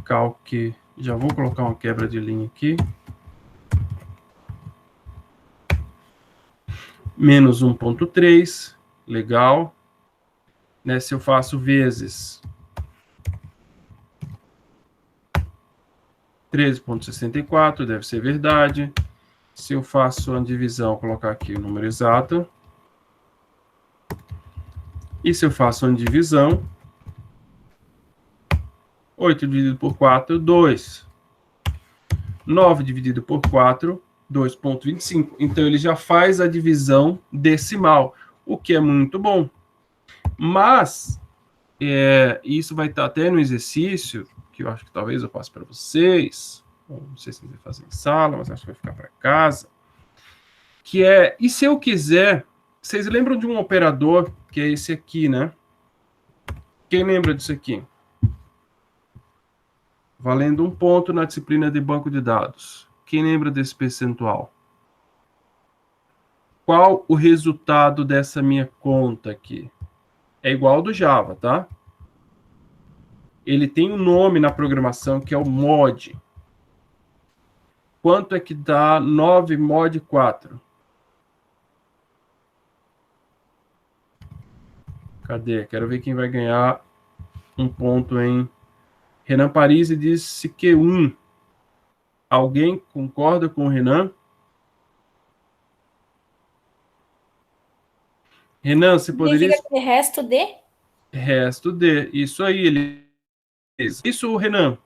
calc, já vou colocar uma quebra de linha aqui. Menos 1.3, legal. Né, se eu faço vezes 13.64, deve ser verdade. Se eu faço uma divisão, vou colocar aqui o número exato. E se eu faço uma divisão, 8 dividido por 4, 2. 9 dividido por 4, 2.25. Então, ele já faz a divisão decimal, o que é muito bom. Mas, isso vai estar até no exercício, que eu acho que talvez eu passe para vocês. Não sei se vai fazer em sala, mas acho que vai ficar para casa. Que é, e se eu quiser... Vocês lembram de um operador, que é esse aqui, né? Quem lembra disso aqui? Valendo 1 ponto na disciplina de banco de dados. Quem lembra desse percentual? Qual o resultado dessa minha conta aqui? é igual ao do Java, tá? Ele tem um nome na programação que é o mod. Quanto é que dá 9 mod 4? Cadê? Quero ver quem vai ganhar um ponto, hein? Renan Parisi disse que 1. Alguém concorda com o Renan? Renan, você poderia... Significa que resto de? Resto de. Isso aí, ele... Isso, Renan.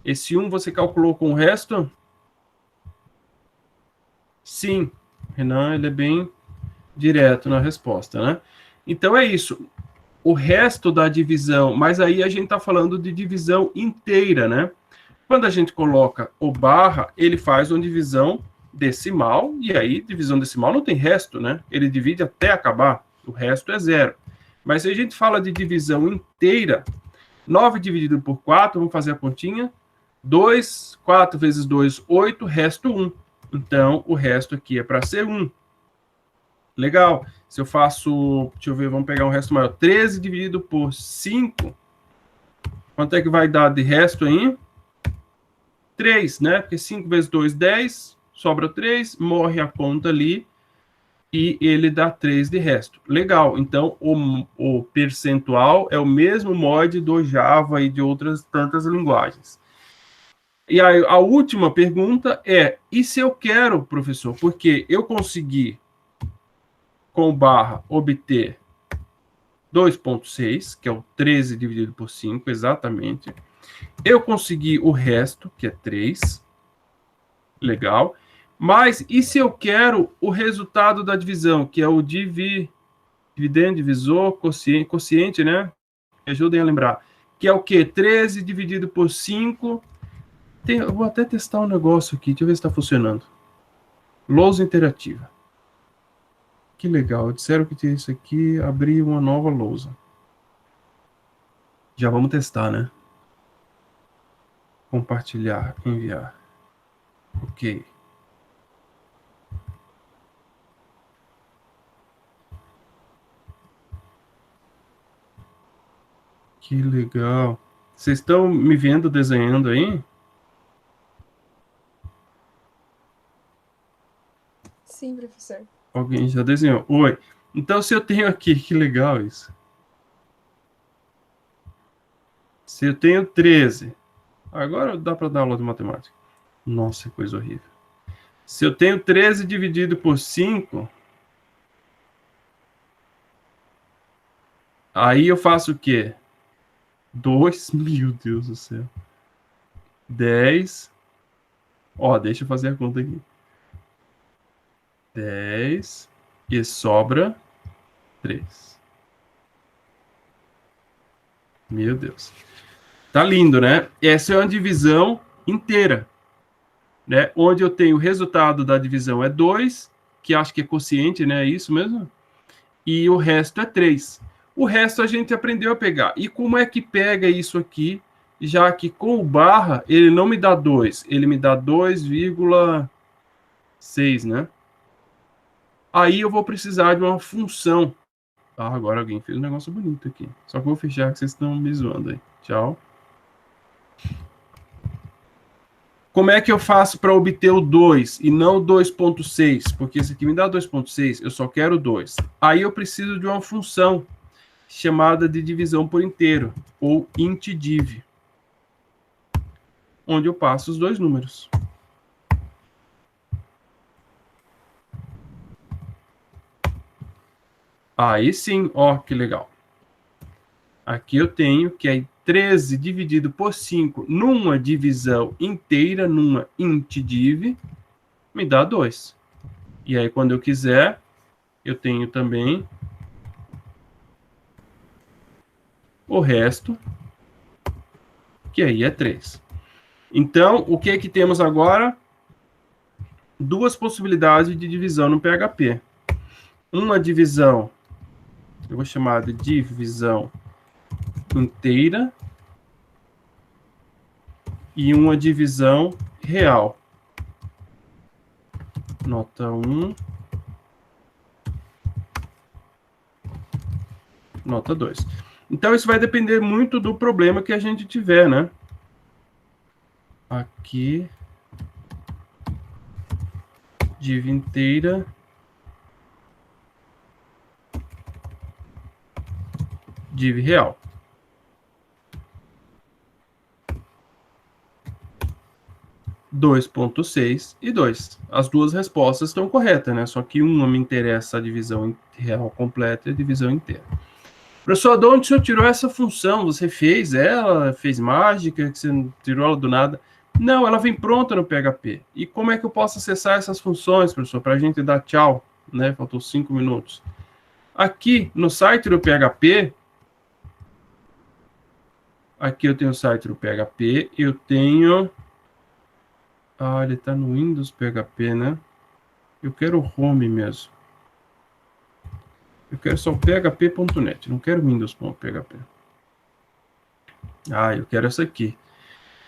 Esse 1 você calculou com o resto? Sim. Renan, ele é bem direto na resposta, né? Então é isso. O resto da divisão, mas aí a gente está falando de divisão inteira, né? Quando a gente coloca o barra, ele faz uma divisão decimal, e aí divisão decimal não tem resto, né? Ele divide até acabar, o resto é 0. Mas se a gente fala de divisão inteira, 9 dividido por 4, vamos fazer a continha, 2, 4 vezes 2, 8, resto 1. Então, o resto aqui é para ser 1. Legal. Se eu faço, deixa eu ver, vamos pegar um resto maior. 13 dividido por 5. Quanto é que vai dar de resto aí? 3, né? Porque 5 vezes 2, 10. Sobra 3, morre a conta ali. E ele dá 3 de resto. Legal. Então, o percentual é o mesmo mod do Java e de outras tantas linguagens. E aí, a última pergunta é, e se eu quero, professor, porque eu consegui com barra obter 2,6, que é o 13 dividido por 5, exatamente. Eu consegui o resto, que é 3. Legal. Mas, e se eu quero o resultado da divisão, que é o dividendo, divisor, quociente, né? Me ajudem a lembrar. Que é o quê? 13 dividido por 5. Eu vou até testar um negócio aqui, deixa eu ver se está funcionando. Lousa interativa. Que legal, disseram que isso aqui abrir uma nova lousa. Já vamos testar, né? Compartilhar, enviar. Ok. Que legal. Vocês estão me vendo desenhando aí? Sim, professor. Alguém já desenhou? Oi. Então, se eu tenho aqui, que legal isso. Se eu tenho 13. Agora dá para dar aula de matemática. Nossa, que coisa horrível. Se eu tenho 13 dividido por 5, aí eu faço o quê? 2, meu Deus do céu. 10. Ó, deixa eu fazer a conta aqui. 10 e sobra 3. Meu Deus. Tá lindo, né? Essa é uma divisão inteira, né? Onde eu tenho o resultado da divisão é 2, que acho que é quociente, né? É isso mesmo? E o resto é 3. O resto a gente aprendeu a pegar. E como é que pega isso aqui? Já que com o barra, ele não me dá 2, ele me dá 2,6, né? Aí eu vou precisar de uma função. Ah, agora alguém fez um negócio bonito aqui. Só que eu vou fechar que vocês estão me zoando aí. Tchau. Como é que eu faço para obter o 2 e não o 2,6? Porque esse aqui me dá 2,6, eu só quero 2. Aí eu preciso de uma função chamada de divisão por inteiro, ou intdiv, onde eu passo os dois números. Aí sim, ó, que legal. Aqui eu tenho que é 13 dividido por 5 numa divisão inteira, numa intdiv, me dá 2. E aí, quando eu quiser, eu tenho também o resto, que aí é 3. Então, o que é que temos agora? Duas possibilidades de divisão no PHP. Uma divisão, eu vou chamar de divisão inteira, e uma divisão real. Nota 1. Nota 2. Então, isso vai depender muito do problema que a gente tiver, né? Aqui. Div inteira. Div real. (2.6) e 2. As duas respostas estão corretas, né? Só que uma me interessa a divisão real completa e a divisão inteira. Professor, de onde o senhor tirou essa função? Você fez ela? Fez mágica? Que você tirou ela do nada? Não, ela vem pronta no PHP. E como é que eu posso acessar essas funções, professor? Para a gente dar tchau, né? Faltou 5 minutos. Aqui, no site do PHP, aqui eu tenho o site do PHP, eu tenho... Ah, ele está no Windows PHP, né? Eu quero o Home mesmo. Eu quero só php.net, não quero Windows.php. Ah, eu quero essa aqui.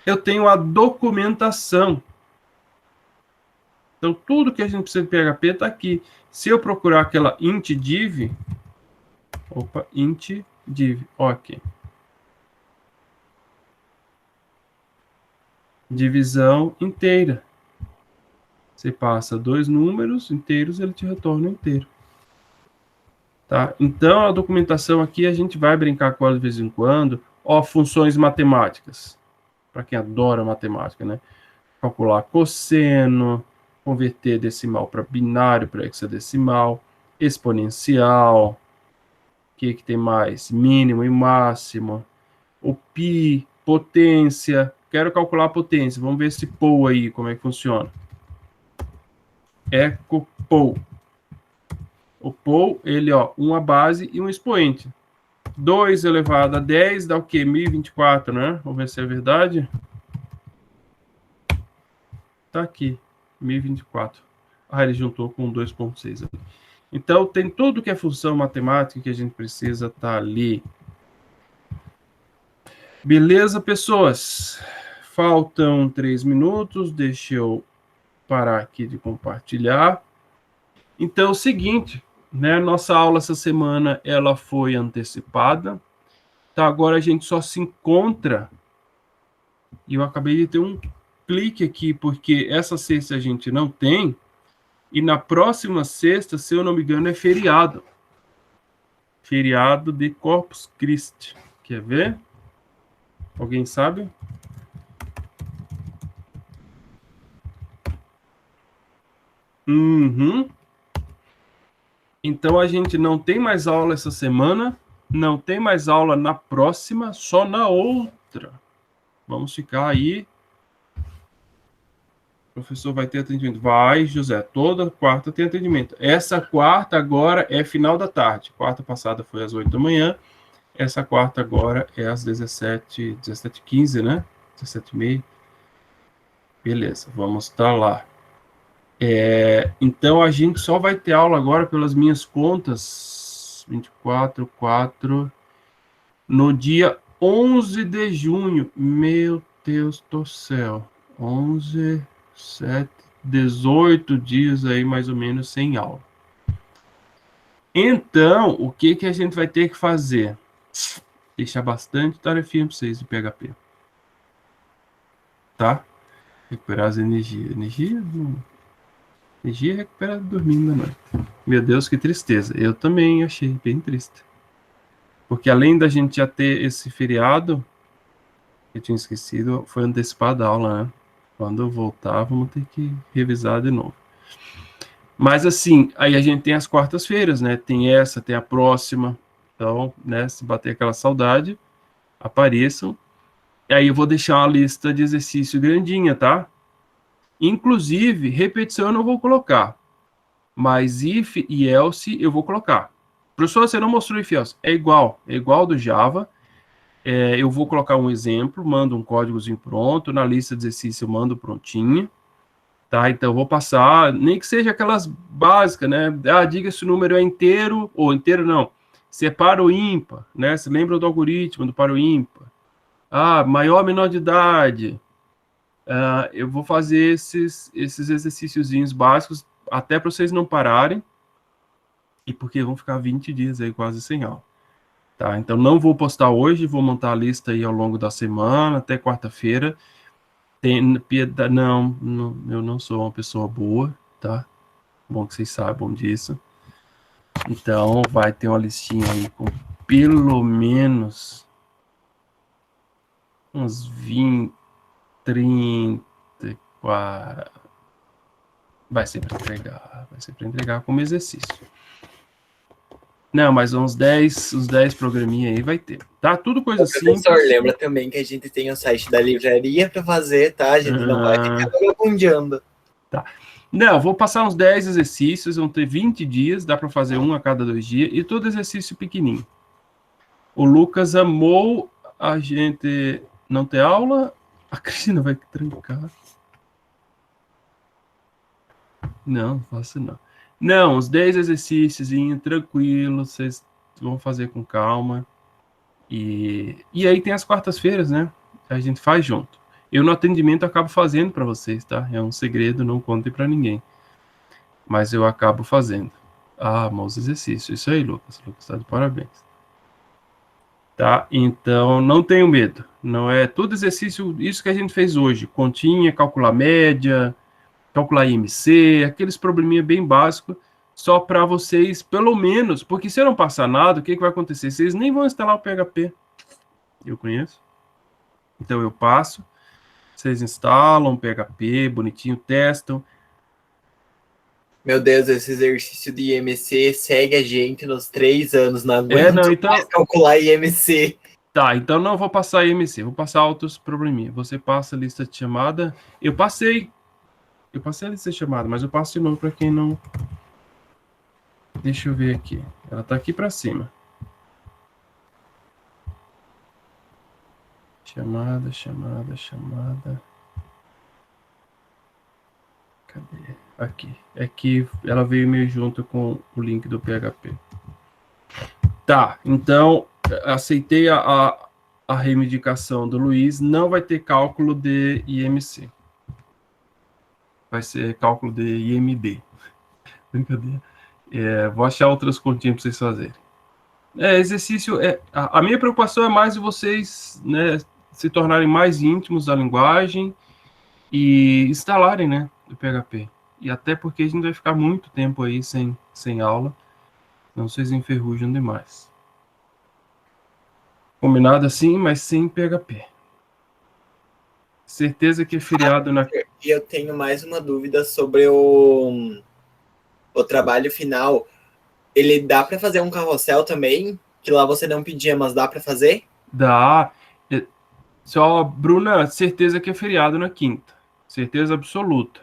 Eu tenho a documentação. Então, tudo que a gente precisa de PHP está aqui. Se eu procurar aquela int div... Opa, int div. Ok. Divisão inteira. Você passa 2 números inteiros, ele te retorna inteiro. Tá? Então, a documentação aqui, a gente vai brincar com ela de vez em quando. Ó, funções matemáticas. Para quem adora matemática, né? Calcular cosseno, converter decimal para binário, para hexadecimal, exponencial. O que tem mais? Mínimo e máximo. O pi, potência. Quero calcular a potência. Vamos ver esse POU aí, como é que funciona. Eco POU. O POU, ele, ó, uma base e um expoente. 2 elevado a 10 dá o quê? 1024, né? Vamos ver se é verdade. Tá aqui, 1024. Ah, ele juntou com 2.6 ali. Então, tem tudo que é função matemática que a gente precisa tá ali. Beleza, pessoas? Faltam 3 minutos. Deixa eu parar aqui de compartilhar. Então, é o seguinte, né? Nossa aula essa semana, ela foi antecipada. Tá, agora a gente só se encontra. E eu acabei de ter um clique aqui, porque essa sexta a gente não tem. E na próxima sexta, se eu não me engano, é feriado. Feriado de Corpus Christi. Quer ver? Alguém sabe? Uhum. Então, a gente não tem mais aula essa semana. Não tem mais aula na próxima, só na outra. Vamos ficar aí. O professor vai ter atendimento. Vai, José. Toda quarta tem atendimento. Essa quarta agora é final da tarde. Quarta passada foi às 8 da manhã. Essa quarta agora é às 17h15, né? 17h30. Beleza, vamos estar lá. Então, a gente só vai ter aula agora, pelas minhas contas, 24/4, no dia 11 de junho. Meu Deus do céu. 11, 7, 18 dias aí, mais ou menos, sem aula. Então, o que a gente vai ter que fazer? Deixar bastante tarefinha para vocês de PHP. Tá? Recuperar as energias. Energia recuperada dormindo na noite. Meu Deus, que tristeza. Eu também achei bem triste. Porque além da gente já ter esse feriado, eu tinha esquecido, foi antecipada a aula, né? Quando eu voltar, vamos ter que revisar de novo. Mas assim, aí a gente tem as quartas-feiras, né? Tem essa, tem a próxima. Então, né, se bater aquela saudade, apareçam. E aí eu vou deixar uma lista de exercício grandinha, tá? Inclusive, repetição eu não vou colocar. Mas if e else eu vou colocar. Professor, você não mostrou if e else. É igual do Java. Eu vou colocar um exemplo, mando um códigozinho pronto. Na lista de exercício eu mando prontinho. Tá? Então eu vou passar, nem que seja aquelas básicas, né? Diga se o número é inteiro, ou inteiro não. Se é par ou ímpar, né? Se lembra do algoritmo do par ou ímpar. Maior ou menor de idade. Eu vou fazer esses exercíciozinhos básicos, até para vocês não pararem, e porque vão ficar 20 dias aí quase sem aula. Tá? Então, não vou postar hoje, vou montar a lista aí ao longo da semana, até quarta-feira. Não, eu não sou uma pessoa boa, tá? Bom que vocês saibam disso. Então, vai ter uma listinha aí com pelo menos uns 20, 30, 40. Vai ser para entregar como exercício. Não, mas uns 10 programinha aí vai ter. Tá? Tudo coisa simples. Professor, lembra também que a gente tem o site da livraria para fazer, tá? A gente não vai ficar vagabundeando. Tá. Não, vou passar uns 10 exercícios, vão ter 20 dias, dá para fazer um a cada 2 dias, e todo exercício pequenininho. O Lucas amou a gente não ter aula. A Cristina vai trancar. Não faço não. Não, os 10 exercícios tranquilos, vocês vão fazer com calma. E aí tem as quartas-feiras, né? A gente faz junto. Eu no atendimento acabo fazendo para vocês, tá? É um segredo, não contem para ninguém. Mas eu acabo fazendo. Ah, maus exercícios. Isso aí, Lucas. Lucas tá de parabéns. Tá? Então, não tenho medo. Não é todo exercício, isso que a gente fez hoje. Continha, calcular média, calcular IMC, aqueles probleminha bem básicos, só para vocês, pelo menos, porque se eu não passar nada, o que vai acontecer? Vocês nem vão instalar o PHP. Eu conheço. Então, eu passo. Vocês instalam o PHP, bonitinho, testam. Meu Deus, esse exercício de IMC segue a gente nos 3 anos, não aguento então, mais calcular IMC. Tá, então não vou passar IMC, vou passar outros probleminha. Você passa a lista de chamada. Eu passei a lista de chamada, mas eu passo de novo para quem não... Deixa eu ver aqui. Ela tá aqui para cima. Chamada. Cadê? Aqui. É que ela veio meio junto com o link do PHP. Tá, então, aceitei a reivindicação do Luiz. Não vai ter cálculo de IMC. Vai ser cálculo de IMD. Brincadeira. Vou achar outras continhas para vocês fazerem. Exercício... A minha preocupação é mais de vocês, né, se tornarem mais íntimos da linguagem e instalarem, né, o PHP. E até porque a gente vai ficar muito tempo aí sem aula. Não vocês enferrujam demais. Combinado assim, mas sem PHP. Certeza que é feriado na... E eu tenho mais uma dúvida sobre o trabalho final. Ele dá para fazer um carrossel também? Que lá você não pedia, mas dá para fazer? Dá. Só, Bruna, certeza que é feriado na quinta. Certeza absoluta.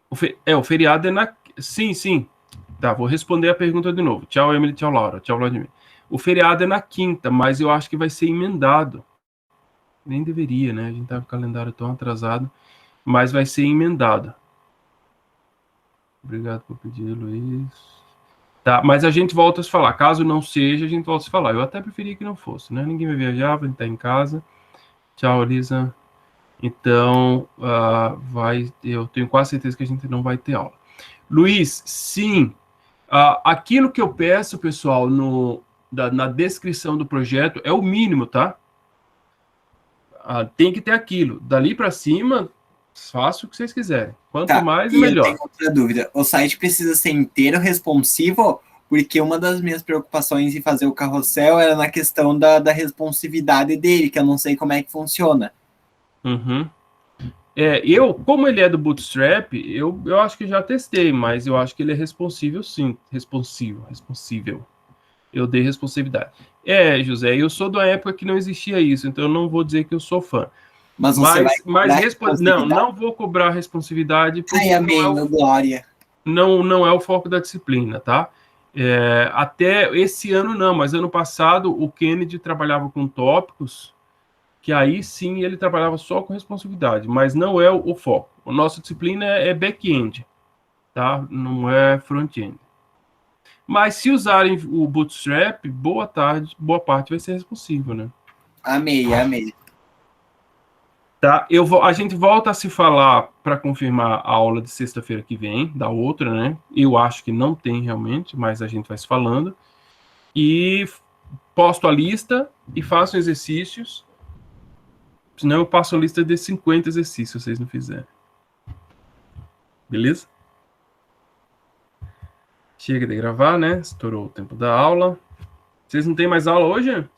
O feriado é na... Sim. Tá, vou responder a pergunta de novo. Tchau, Emily, tchau, Laura. Tchau, Vladimir. O feriado é na quinta, mas eu acho que vai ser emendado. Nem deveria, né? A gente tá com o calendário tão atrasado. Mas vai ser emendado. Obrigado por pedir, Luiz. Tá, mas a gente volta a se falar. Caso não seja, a gente volta a se falar. Eu até preferia que não fosse, né? Ninguém vai viajar, vai estar em casa. Tchau, Elisa. Então, eu tenho quase certeza que a gente não vai ter aula. Luiz, sim. Aquilo que eu peço, pessoal, na descrição do projeto é o mínimo, tá? Tem que ter aquilo. Dali para cima, faça o que vocês quiserem. Quanto mais, melhor. Eu tenho outra dúvida. O site precisa ser inteiro responsivo? Porque uma das minhas preocupações em fazer o carrossel era na questão da responsividade dele, que eu não sei como é que funciona. Uhum. Como ele é do Bootstrap, eu acho que já testei, mas eu acho que ele é responsível, sim. Responsível. Eu dei responsividade. José, eu sou da época que não existia isso, então eu não vou dizer que eu sou fã. Mas você não vou cobrar responsividade. Ai, amém, meu glória. Não é o foco da disciplina, tá? Até esse ano não, mas ano passado o Kennedy trabalhava com tópicos, que aí sim ele trabalhava só com responsividade, mas não é o foco. A nossa disciplina é back-end, tá? Não é front-end. Mas se usarem o Bootstrap, boa parte vai ser responsivo, né? Amei. Tá, a gente volta a se falar para confirmar a aula de sexta-feira que vem, da outra, né? Eu acho que não tem realmente, mas a gente vai se falando. e posto a lista e faço exercícios. Senão eu passo a lista de 50 exercícios, se vocês não fizerem. Beleza? Chega de gravar, né? Estourou o tempo da aula. Vocês não têm mais aula hoje?